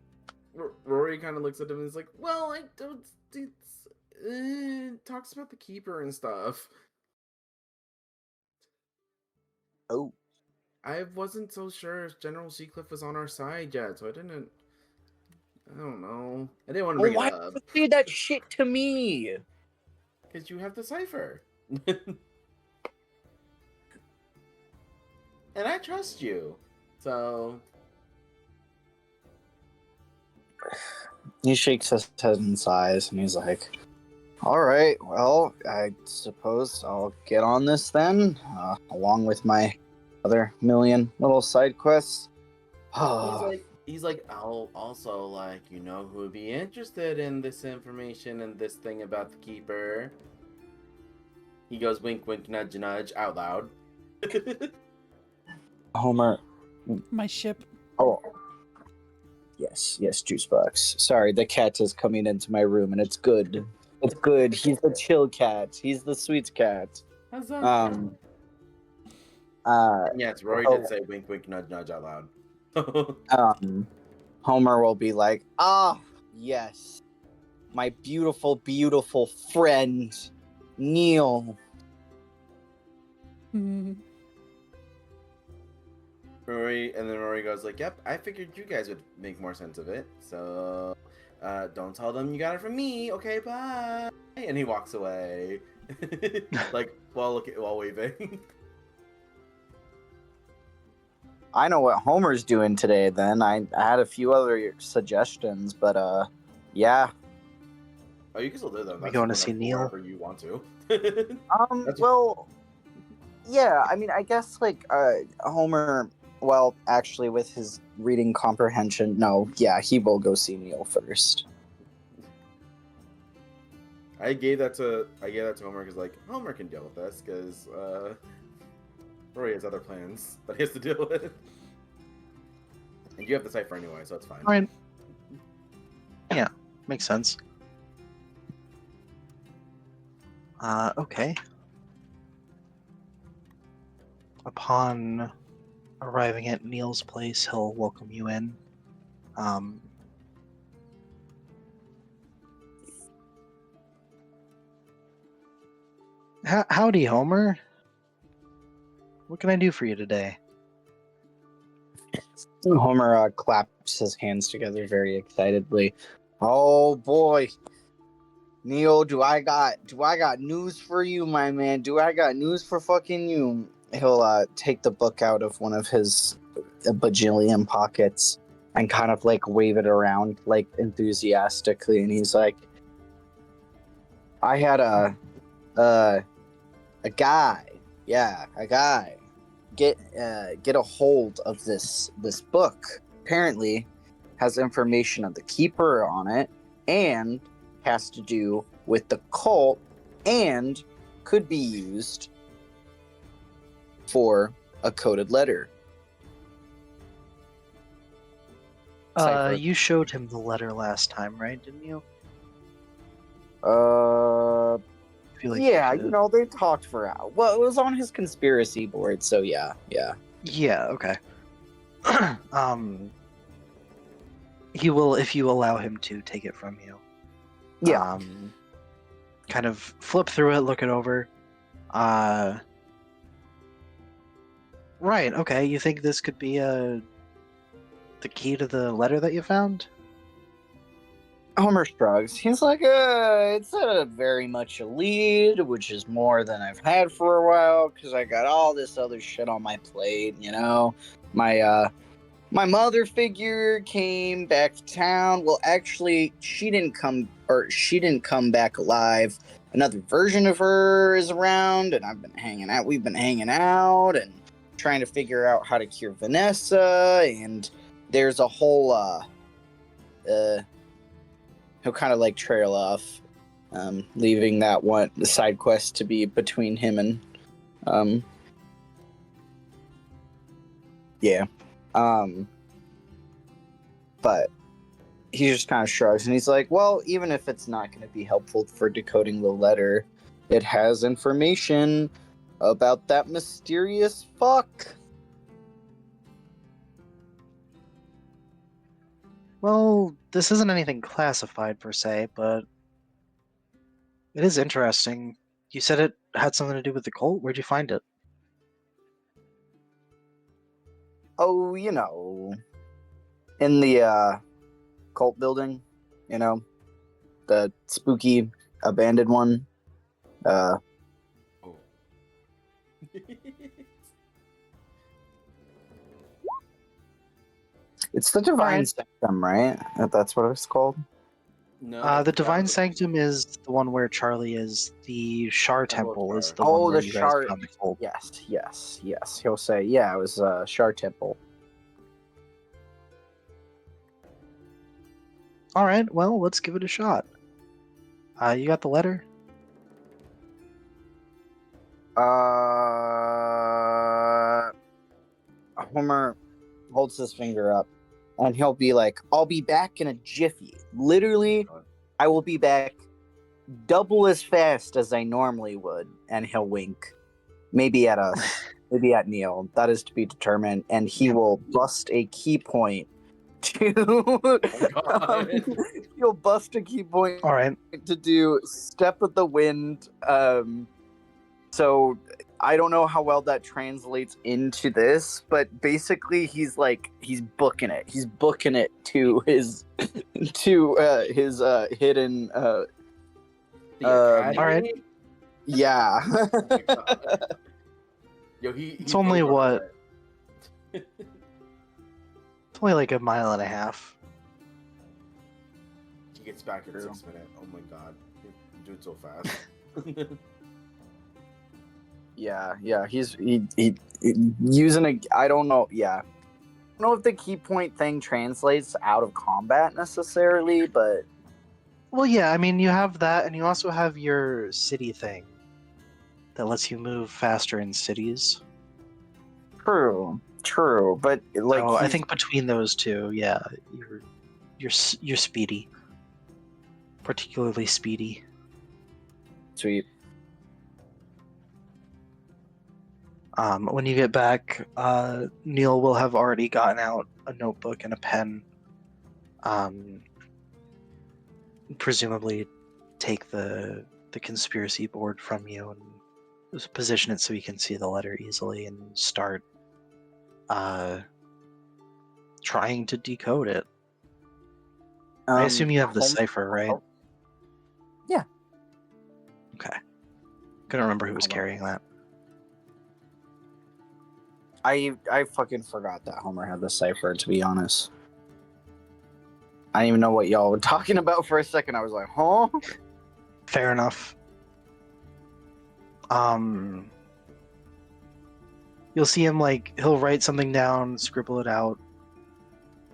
Rory kind of looks at him and is like, "Well, I don't. Talks about the keeper and stuff. Oh. I wasn't so sure if General Seacliff was on our side yet, so I don't know. I didn't want to bring Why it up. did you say that shit to me? Because you have the cipher. And I trust you. So. He shakes his head and sighs, and he's like, all right, well, I suppose I'll get on this then, along with my other million little side quests. He's like, "I'll also, like, you know who would be interested in this information and this thing about the keeper?" He goes wink, wink, nudge, nudge out loud. Homer. My ship. Oh. Yes, Juicebox. Sorry, the cat is coming into my room, and it's good. It's good. He's the chill cat. He's the sweet cat. Yes, Rory did say wink, wink, nudge, nudge out loud. Homer will be like, "Ah, yes, my beautiful, beautiful friend, Neil." Mm. Rory goes like, "Yep, I figured you guys would make more sense of it. So, don't tell them you got it from me. Okay, bye." And he walks away, like while waving. I know what Homer's doing today. Then I had a few other suggestions, but yeah. Oh, you can still do them. We going to see Neil? Wherever you want to. Well, yeah. I mean, I guess like Homer. Well, actually, with his reading comprehension, no, yeah, he will go see Neil first. I gave that to Homer because like Homer can deal with this because Rory has other plans that he has to deal with. And you have the cipher anyway, so it's fine. All right. Yeah, makes sense. Okay. Upon arriving at Neil's place, he'll welcome you in. Howdy, Homer. What can I do for you today? Homer claps his hands together very excitedly. Oh boy, Neil, do I got news for you, my man? Do I got news for fucking you? He'll take the book out of one of his bajillion pockets and kind of like wave it around like enthusiastically, and he's like, I had a guy, get a hold of this book. Apparently has information of the keeper on it and has to do with the cult and could be used for a coded letter. Cipher. You showed him the letter last time, right? Didn't you? I feel like yeah, you you know, they talked for hours. Well, it was on his conspiracy board, so yeah. Yeah, okay. He will, if you allow him to, take it from you. Yeah. Kind of flip through it, look it over. Right, okay, you think this could be the key to the letter that you found? Homer shrugs. He's like, it's very much a lead, which is more than I've had for a while, because I got all this other shit on my plate, you know? My mother figure came back to town. Well, actually, she didn't come back alive. Another version of her is around, and we've been hanging out, and trying to figure out how to cure Vanessa, and there's a whole, he'll kind of like trail off, leaving the side quest to be between him and, yeah. But he just kind of shrugs and he's like, well, even if it's not going to be helpful for decoding the letter, it has information about that mysterious fuck. Well, this isn't anything classified per se, but it is interesting. You said it had something to do with the cult? Where'd you find it? Oh, you know, in the cult building, you know, the spooky abandoned one. Oh. It's the Divine Alright. Sanctum, right? That's what it's called. No, The Divine that- Sanctum is the one where Charlie is. The Shar Temple is the Oh, one where the you Shar- guys found the cult. Yes. He'll say, yeah, it was Shar Temple. Alright, well, let's give it a shot. You got the letter? Homer holds his finger up, and he'll be like, I'll be back in a jiffy. Literally, I will be back double as fast as I normally would, and he'll wink. Maybe at Neil. That is to be determined, and he will bust a key point to God. he'll bust a key point Alright. to do Step of the Wind. So I don't know how well that translates into this, but basically he's booking it. He's booking it to his hidden The Academy? Alright. yeah. Oh my God. Yo, It's only goes on what? It's only like a mile and a half. He gets back in 6 minutes. Oh my God, you're doing so fast. Yeah. He's using a. I don't know. Yeah, I don't know if the key point thing translates out of combat necessarily, but Well, yeah, I mean, you have that, and you also have your city thing that lets you move faster in cities. True, but like So I he's- think between those two, yeah, you're speedy, particularly speedy. sweet. When you get back, Neil will have already gotten out a notebook and a pen. Presumably, take the conspiracy board from you and just position it so you can see the letter easily and start trying to decode it. I assume you have the cipher, right? Yeah. Okay. Couldn't remember who was carrying that. I fucking forgot that Homer had the cipher, to be honest. I didn't even know what y'all were talking about for a second. I was like, huh? Fair enough. You'll see him he'll write something down, scribble it out,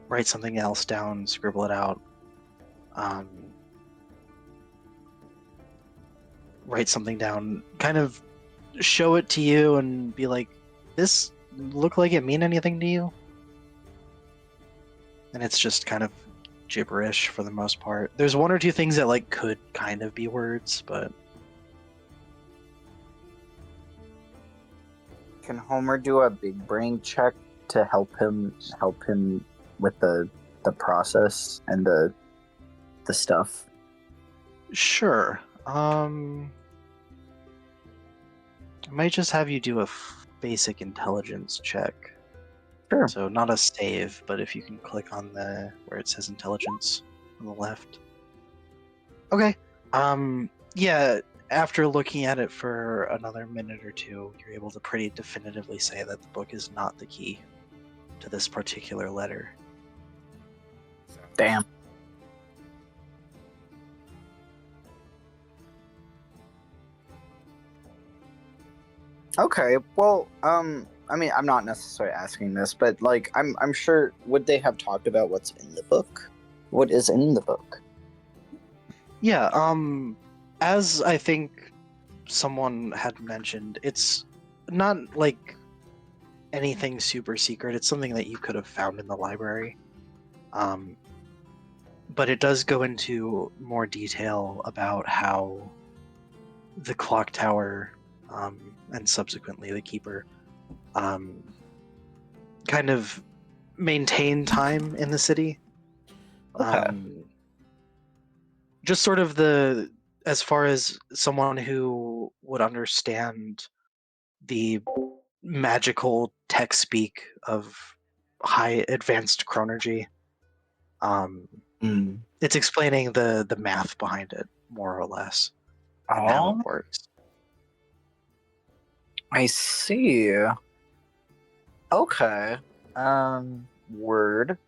write something else down, scribble it out. Write something down, kind of show it to you and be like, this look like it mean anything to you? And it's just kind of gibberish for the most part. There's one or two things that could kind of be words, but Can Homer do a big brain check to help him with the process and the stuff? sure. I might just have you do a basic intelligence check. Sure. So not a save, but if you can click on where it says intelligence on the left. Okay. Yeah, after looking at it for another minute or two, you're able to pretty definitively say that the book is not the key to this particular letter. Damn. Okay, well, I mean, I'm not necessarily asking this, but I'm sure, would they have talked about what's in the book? What is in the book? Yeah, as I think someone had mentioned, it's not anything super secret. It's something that you could have found in the library. But it does go into more detail about how the clock tower, and subsequently the keeper, kind of maintain time in the city. Okay. Just sort of as far as someone who would understand the magical tech speak of high advanced chronergy. It's explaining the math behind it, more or less, and how it works. I see. Okay. Word.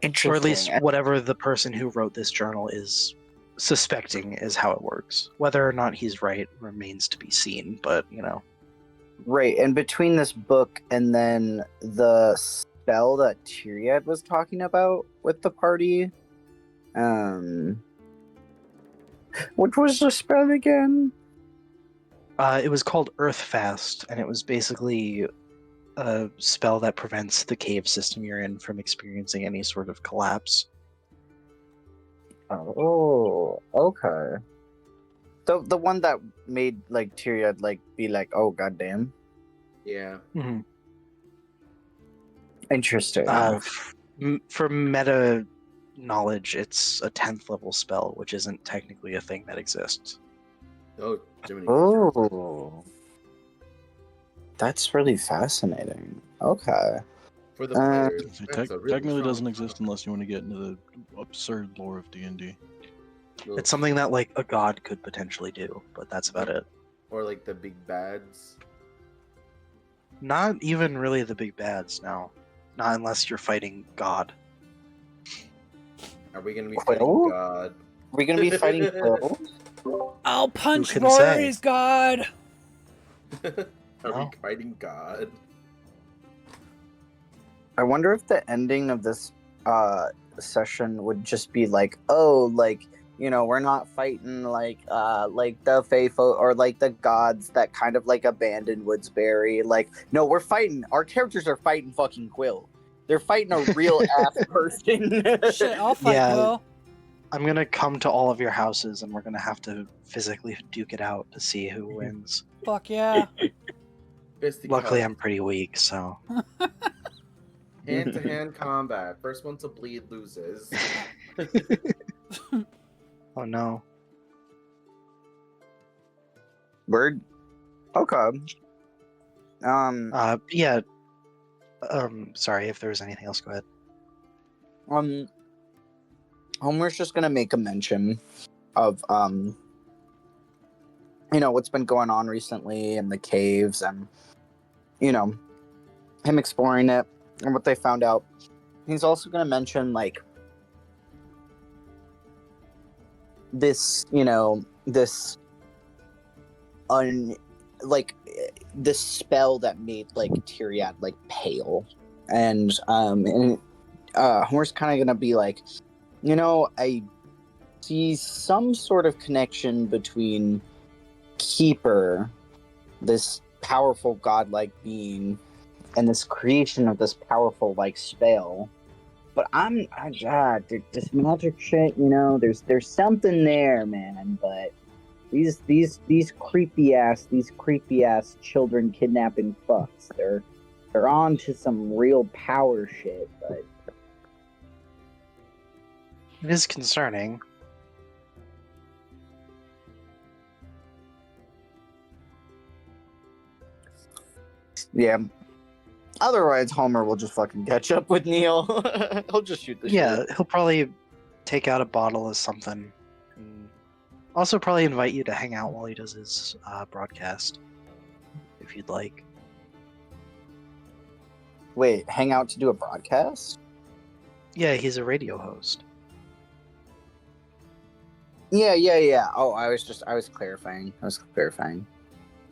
Interesting. Or at least whatever the person who wrote this journal is suspecting is how it works. Whether or not he's right remains to be seen, but Right, and between this book and then the spell that Tyriad was talking about with the party, what was the spell again? It was called Earthfast, and it was basically a spell that prevents the cave system you're in from experiencing any sort of collapse. Oh, okay. The one that made Tyriad be like, oh goddamn. Yeah. Mm-hmm. Interesting. For meta knowledge, it's a 10th level spell, which isn't technically a thing that exists. Oh, Jiminy. Oh. That's really fascinating. Okay. For the players, It that's a really technically strong doesn't exist spell. unless you want to get into the absurd lore of D&D. Well, It's something that a god could potentially do, but that's about it. or the big bads. Not even really the big bads, no. Not unless you're fighting God. Are we gonna be Quill? fighting God? Are we gonna be fighting Quill? I'll punch can say? Rory's god. Are No. we fighting God? I wonder if the ending of this session would just be like, oh, like, you know, we're not fighting like the faithful or like the gods that kind of like abandoned Woodsbury. Like, no, we're fighting. Our characters are fighting fucking Quill. They're fighting a real ass person. Shit, I'll fight Yeah. Quill. I'm gonna come to all of your houses, and we're gonna have to physically duke it out to see who wins. Fuck yeah. Luckily, I'm pretty weak, so hand-to-hand combat. First one to bleed loses. oh no. Word. Okay. Yeah. Sorry if there was anything else. Go ahead. Homer's just gonna make a mention of you know, what's been going on recently in the caves and, you know, him exploring it and what they found out. He's also gonna mention like this, you know, this this spell that made like Tyriad like pale. And Homer's kind of gonna be like, you know, I see some sort of connection between Keeper, this powerful godlike being, and this creation of this powerful like spell. But this magic shit, you know, there's something there, man. But these creepy ass children kidnapping fucks, they're on to some real power shit, but It is concerning. yeah. Otherwise, Homer will just fucking catch up with Neil. He'll just shoot the Yeah, shit. he'll probably take out a bottle of something. And also, probably invite you to hang out while he does his broadcast, if you'd like. Wait, hang out to do a broadcast? Yeah, he's a radio host. Yeah. Oh, I was clarifying.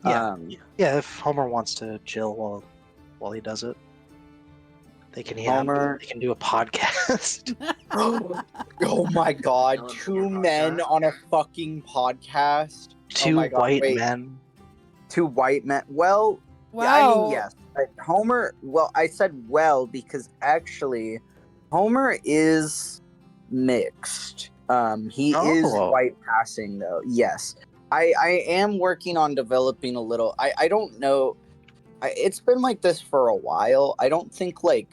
Yeah, yeah. If Homer wants to chill while he does it, they can Homer- they can do a podcast. Oh my god, two men on a fucking podcast. Two my God, white wait. men. Two white men. Well, Wow. yeah, I mean, yes. Homer, well, I said well because actually Homer is mixed. He is Oh. white passing though. Yes. I am working on developing a little. I don't know. It's been like this for a while. I don't think like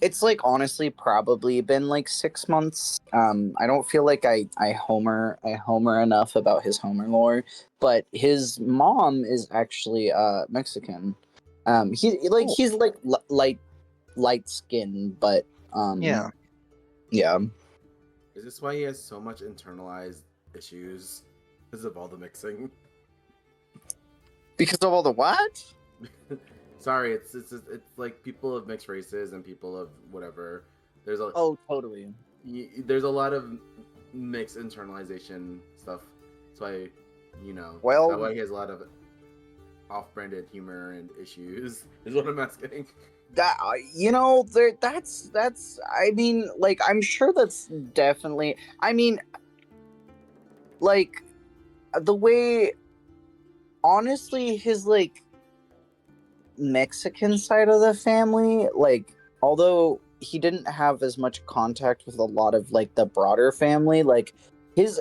it's like honestly probably been like 6 months. I don't feel like I Homer enough about his Homer lore, but his mom is actually Mexican. He's like light skinned, but Yeah. yeah. Is this why he has so much internalized issues? Because of all the mixing? Because of all the what? Sorry, it's like people of mixed races and people of whatever. There's a Oh, totally. there's a lot of mixed internalization stuff. That's why, you know, Well- that's why he has a lot of off-branded humor and issues. Is what I'm asking. That you know, that's I mean, like I'm sure that's definitely. I mean, like the way, honestly, his like Mexican side of the family, like although he didn't have as much contact with a lot of like the broader family, like his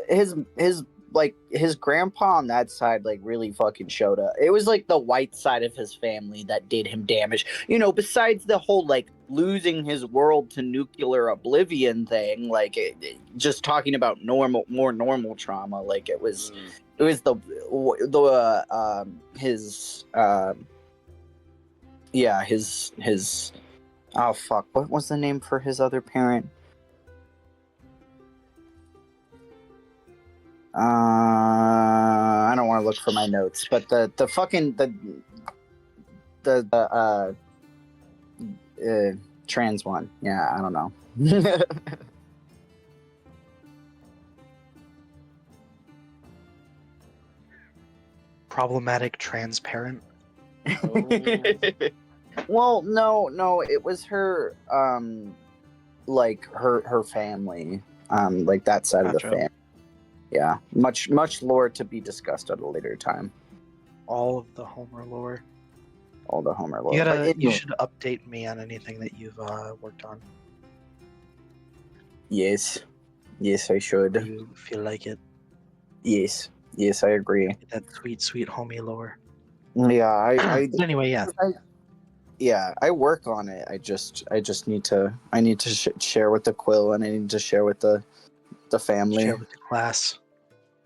like his grandpa on that side like really fucking showed up. It was like the white side of his family that did him damage, you know, besides the whole like losing his world to nuclear oblivion thing. Like just talking about more normal trauma, like it was his oh fuck, what was the name for his other parent? I don't want to look for my notes, but the trans one. Yeah, I don't know. Problematic transparent. Oh. Well, no, it was her. like her family, like that side of the Gotcha. family. Yeah, much lore to be discussed at a later time. All of the Homer lore. All the Homer lore. You But gotta. You anyway, should update me on anything that you've worked on. yes, I If should. you feel like it. Yes, I agree. Get that sweet homie lore. Yeah, But anyway, yeah. I work on it. I just need to share with the Quill, and I need to share with the family, Share with the class.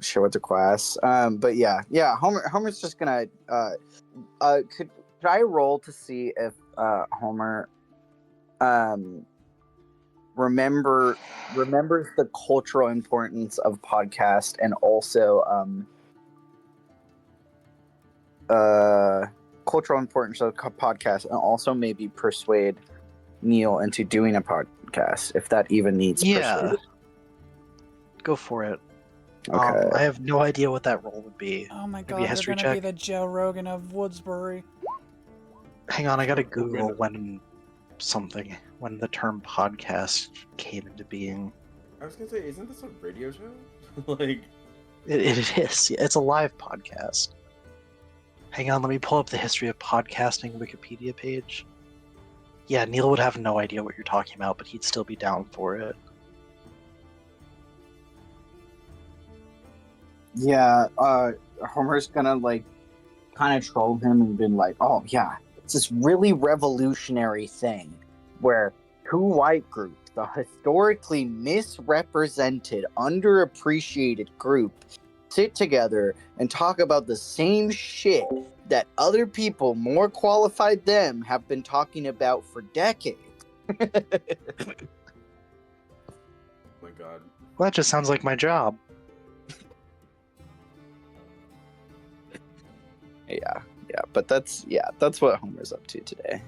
share with the class. But yeah. Homer's just gonna could I roll to see if Homer remembers the cultural importance of podcast, and also cultural importance of podcast, and also maybe persuade Neil into doing a podcast if that even needs Yeah. persuading. Go for it. Okay. I have no idea what that role would be. Oh my Maybe a god, they're history gonna be check? the Joe Rogan of Woodsbury. Hang on, I gotta We're Google gonna- when the term podcast came into being. I was gonna say, isn't this a radio show? Like, It is. Yeah, it's a live podcast. Hang on, let me pull up the history of podcasting Wikipedia page. Yeah, Neil would have no idea what you're talking about, but he'd still be down for it. Yeah, Homer's gonna like kind of troll him and been like, "Oh yeah, it's this really revolutionary thing where two white groups, the historically misrepresented, underappreciated group, sit together and talk about the same shit that other people more qualified them have been talking about for decades." oh my god. Well, that just sounds like my job. But that's what Homer's up to today.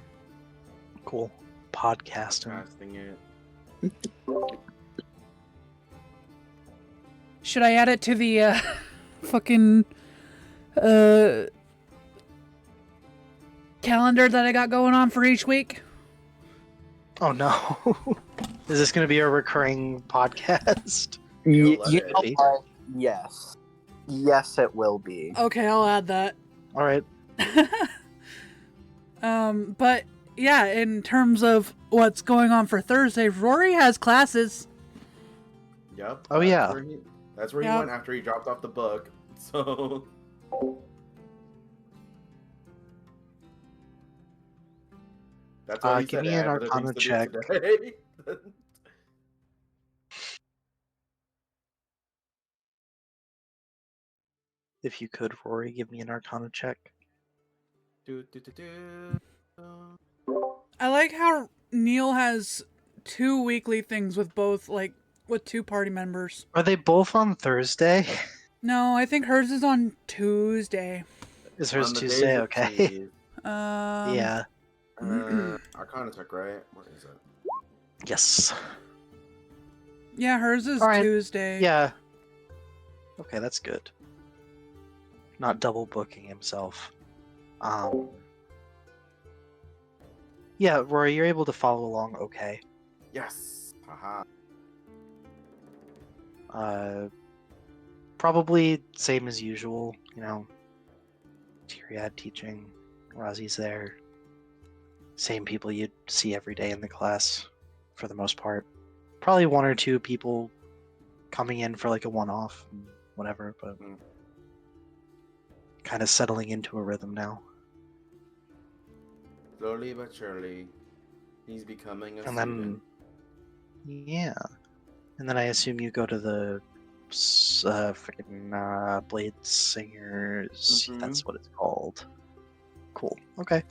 Cool. Podcasting. Casting it. Should I add it to the fucking calendar that I got going on for each week? Oh no. Is this going to be a recurring podcast? You let it know be. what? Yes, it will be. Okay, I'll add that. All right. But yeah, in terms of what's going on for Thursday, Rory has classes. Yep. Oh, yeah. That's where he Yep. went after he dropped off the book. So. That's why he Give said me I an have other Arcana things to do check. today. If you could, Rory, give me an Arcana check. Do, do, do, do. I like how Neil has 2 weekly things with both, like, with 2 party members. Are they both on Thursday? No, I think hers is on Tuesday. Is hers On the Tuesday? days of Okay. cheese. Yeah. Arcana check, right? Where is it? Yes. Yeah, hers is All right. Tuesday. Yeah. Okay, that's good. Not double booking himself. Yeah, Rory, you're able to follow along okay. Yes. Haha. Probably same as usual, you know. Tyriad teaching, Razi's there. Same people you'd see every day in the class, for the most part. Probably 1 or 2 people coming in for like a one-off, and whatever, but Mm. kind of settling into a rhythm now. Slowly but surely, he's becoming a And student. then, yeah. And then I assume you go to the freaking Blade Singers. Mhm. That's what it's called. Cool. Okay.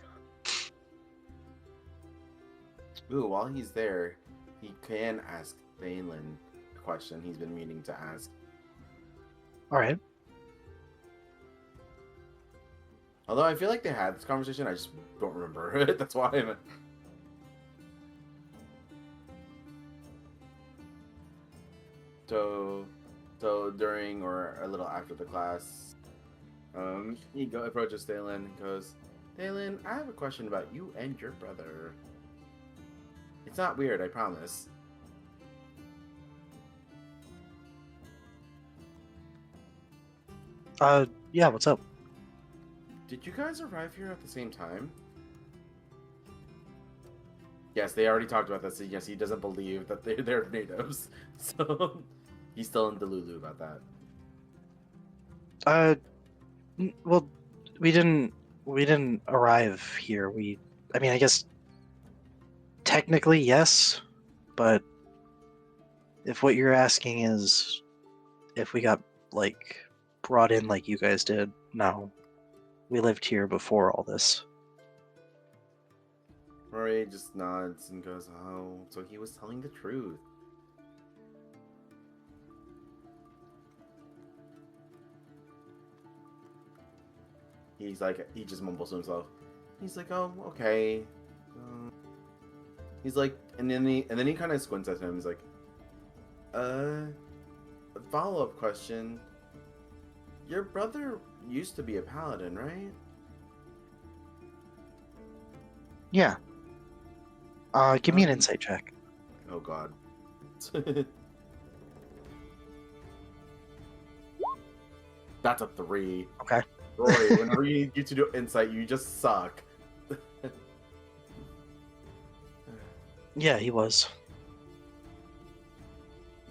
Ooh, while he's there, he can ask Balin a question he's been meaning to ask. All right. Although I feel like they had this conversation, I just don't remember it. That's why I'm. So during or a little after the class, he approaches Thalen and goes, "Thalen, I have a question about you and your brother. It's not weird, I promise. Yeah, what's up? Did you guys arrive here at the same time? Yes, they already talked about this. So yes, he doesn't believe that they're natives. So he's still in Delulu about that. Well, we didn't arrive here. I mean, I guess technically yes, but if what you're asking is if we got like brought in like you guys did, no. We lived here before all this. Rory just nods and goes, "Oh, so he was telling the truth." He's like, he just mumbles to himself. He's like, "Oh, okay." He's like, and then he kind of squints at him. He's like, a follow-up question. Your brother used to be a paladin, right?" Yeah. Give me an insight check. Oh God. That's a 3. Okay. Roy, whenever you need you to do insight, you just suck. Yeah, he was.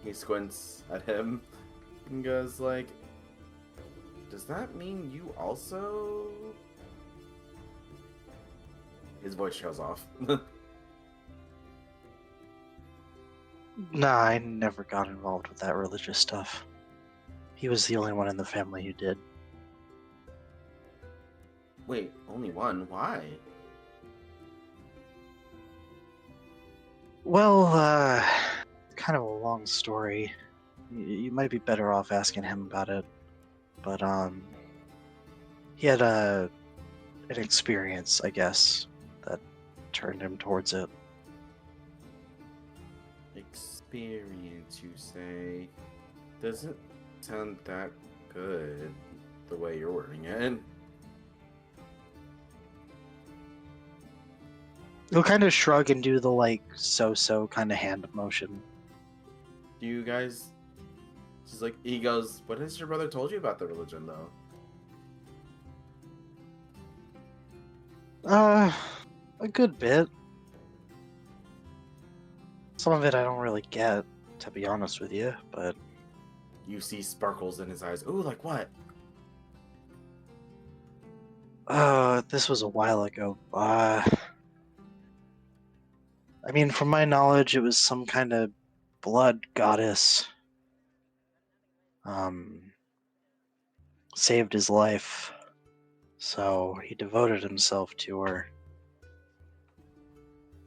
He squints at him and goes like, "Does that mean you also?" His voice trails off. Nah, I never got involved with that religious stuff. He was the only one in the family who did. Wait, only one? Why? Well, kind of a long story. You might be better off asking him about it. But, he had an experience, I guess, that turned him towards it. Experience, you say? Doesn't sound that good, the way you're wording it. He'll kind of shrug and do the, like, so-so kind of hand motion. Do you guys... She's like, he goes, "What has your brother told you about the religion, though?" A good bit. Some of it I don't really get, to be honest with you, but... You see sparkles in his eyes. Ooh, like what? This was a while ago. I mean, from my knowledge, it was some kind of blood goddess. Saved his life, so he devoted himself to her.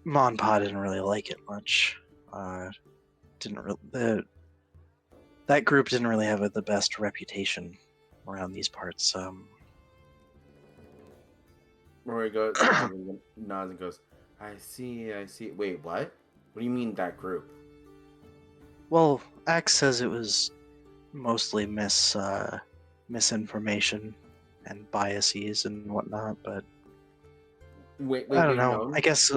Monpa didn't really like it much. That group didn't really have the best reputation around these parts. Rory goes, nods and goes, I see. Wait, what? What do you mean that group? Well, Axe says it was mostly misinformation and biases and whatnot, but Wait, I don't know. no. I guess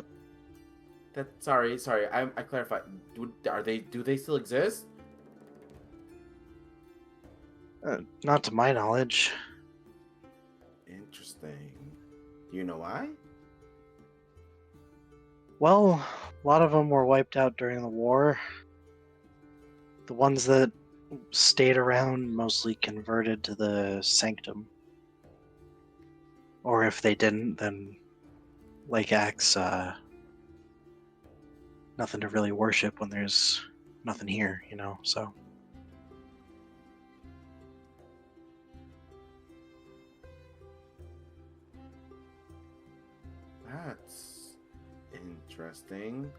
Sorry. I clarified. Do they still exist? not to my knowledge. Interesting. Do you know why? Well, a lot of them were wiped out during the war. The ones that stayed around mostly converted to the Sanctum. Or if they didn't, then like Axe, nothing to really worship when there's nothing here, so. That's interesting.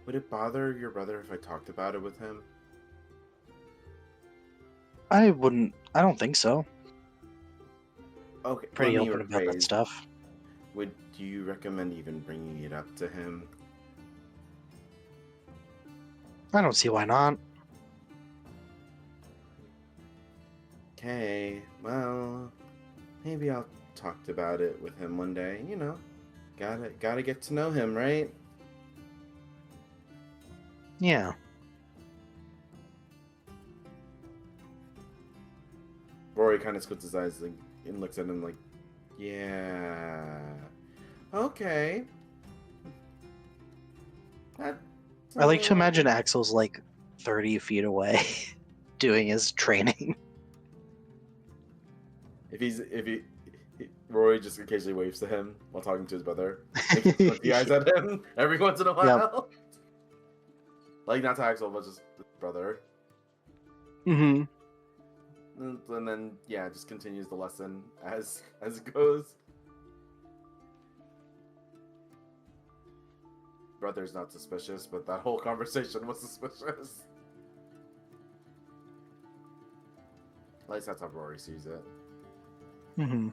Would it bother your brother if I talked about it with him? I don't think so. Okay, Pretty let me open about that rephrase. stuff. Do you recommend even bringing it up to him? I don't see why not. Okay, well, maybe I'll talk about it with him one day. Gotta get to know him, right? Yeah. Rory kind of squints his eyes and looks at him like, yeah, okay. That's I like to all imagine right." Axel's like 30 feet away doing his training. Rory just occasionally waves to him while talking to his brother. Like, he puts the eyes at him every once in a while. Like, not to Axel, but just his brother. Mm-hmm. And then, yeah, just continues the lesson as it goes. Brother's not suspicious, but that whole conversation was suspicious. At least that's how Rory sees it. Mm-hmm.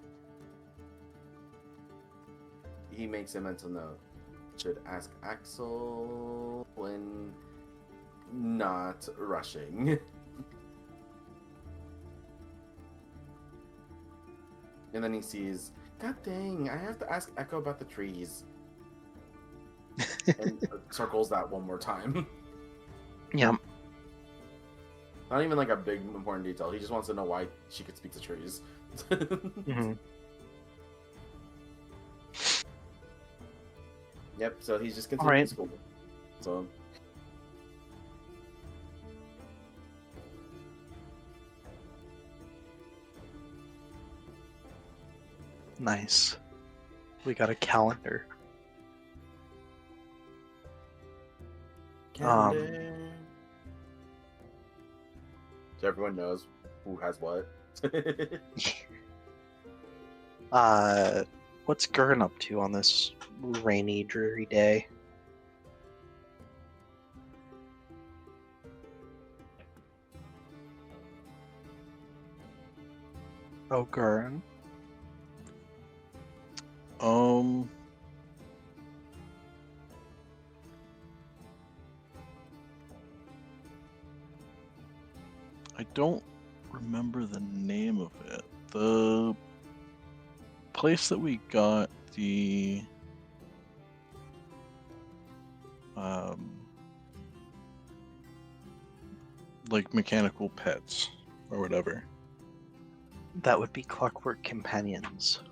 He makes a mental note. Should ask Axel when not rushing. And then he sees, God dang, I have to ask Echo about the trees. And circles that one more time. Yep. Not even like a big important detail. He just wants to know why she could speak to trees. Mm-hmm. Yep, so he's just continuing Alright. school. So Nice. We got a calendar. Candy. So everyone knows who has what. What's Gurn up to on this rainy, dreary day? Oh, Gurn. I don't remember the name of it. The place that we got the like mechanical pets or whatever. That would be Clockwork Companions.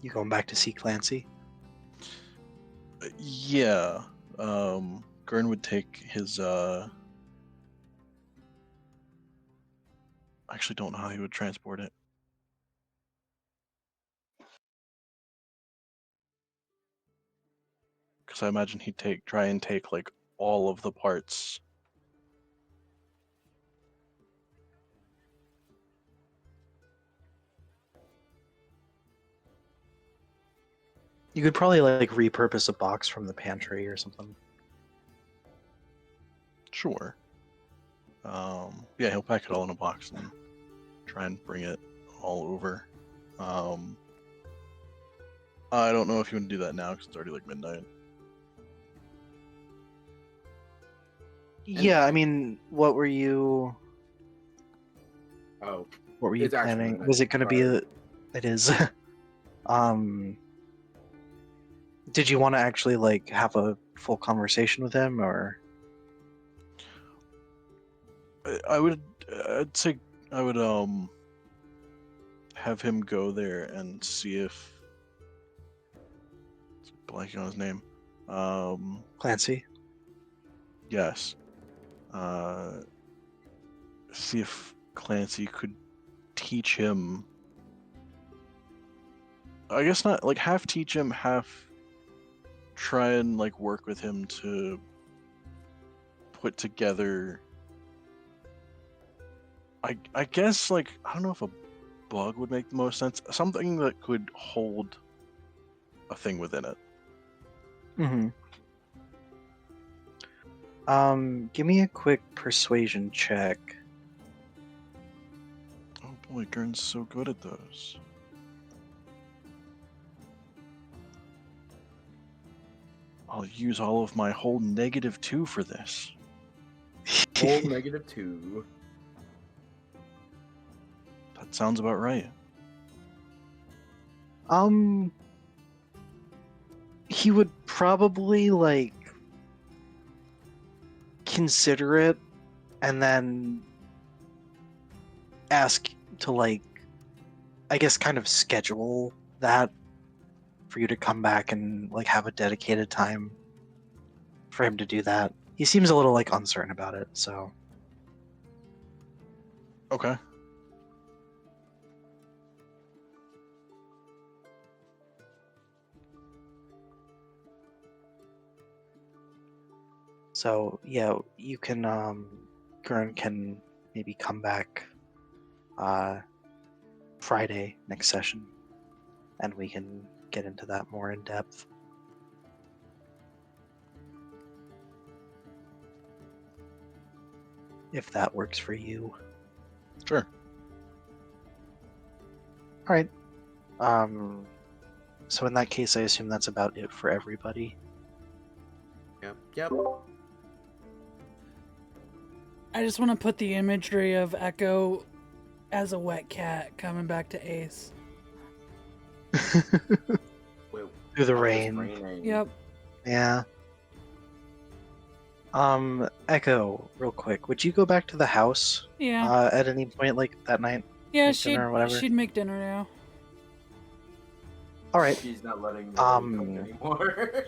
You going back to see Clancy? Yeah. Gurn would take his I actually don't know how he would transport it. Because I imagine he'd try and take like all of the parts. You could probably like repurpose a box from the pantry or something. Sure. Yeah, he'll pack it all in a box and try and bring it all over. I don't know if you want to do that now because it's already like midnight. Yeah, I mean, what were you Oh, planning? actually Was it going to be sorry. It is. Did you want to actually like have a full conversation with him, or? I'd say I would have him go there and see if blanking on his name. Clancy? Yes. See if Clancy could teach him. I guess not like half teach him, half try and like work with him to put together. I guess like I don't know if a bug would make the most sense. Something that could hold a thing within it. Mm-hmm. Give me a quick persuasion check. Oh boy, Gurn's so good at those. I'll use all of my whole -2 for this. Whole -2. That sounds about right. he would probably like consider it and then ask to like, I guess, kind of schedule that for you to come back and like have a dedicated time for him to do that. He seems a little like uncertain about it, so Okay. yeah, you can Gurn can maybe come back Friday next session and we can get into that more in depth. If that works for you. Sure. All right. So in that case, I assume that's about it for everybody. Yep. I just want to put the imagery of Echo as a wet cat coming back to Ace. Wait, Through the oh, it's rain. raining. Yep. Yeah. Echo, real quick, would you go back to the house Yeah. at any point, like that night? Yeah, make dinner or whatever? she'd make dinner now. All right. She's not letting Rory cook anymore.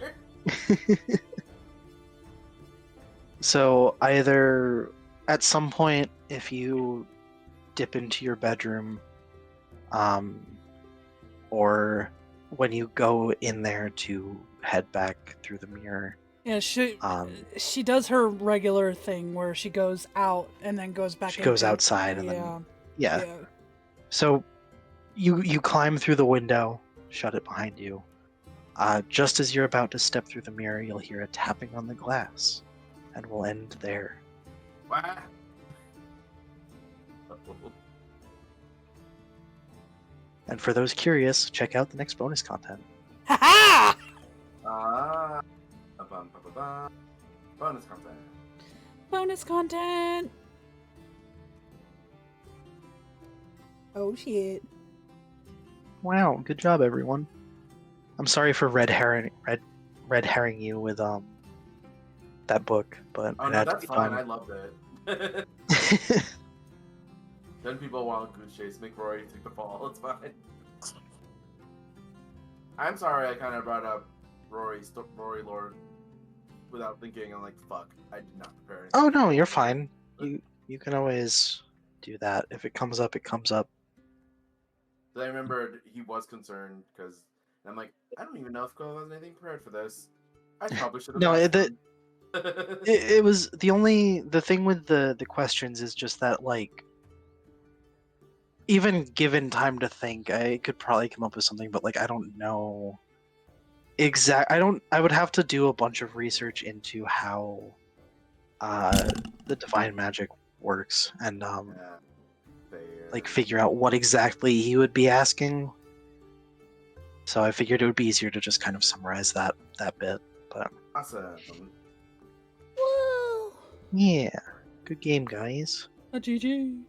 So either at some point, if you dip into your bedroom, or when you go in there to head back through the mirror. Yeah, she does her regular thing where she goes out and then goes back. She goes into- outside and yeah. then yeah. So you climb through the window, shut it behind you. Just as you're about to step through the mirror, you'll hear a tapping on the glass, and we'll end there. What? And for those curious, check out the next bonus content. Ha ha! Bonus content. Bonus content. Oh shit! Wow, good job, everyone. I'm sorry for red herring you with that book, but Oh it no, had to that's be fine. done. I loved it. Then people want Goose Chase. Make Rory take the fall. It's fine. I'm sorry. I kind of brought up Rory Lord without thinking. I'm like, fuck. I did not prepare anything. Oh no, you're fine. You can always do that. If it comes up, it comes up. I remembered he was concerned because I'm like, I don't even know if Cole has anything prepared for this. I probably should have. No, asked the him. it was the thing with the questions is just that, like, even given time to think, I could probably come up with something, but like I don't know I would have to do a bunch of research into how the divine magic works and Yeah, like figure out what exactly he would be asking. So I figured it would be easier to just kind of summarize that bit. But awesome. Woo! yeah, good game, guys. A GG.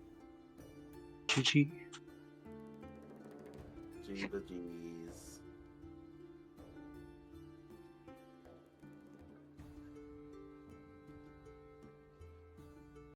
GG. Gee the G's.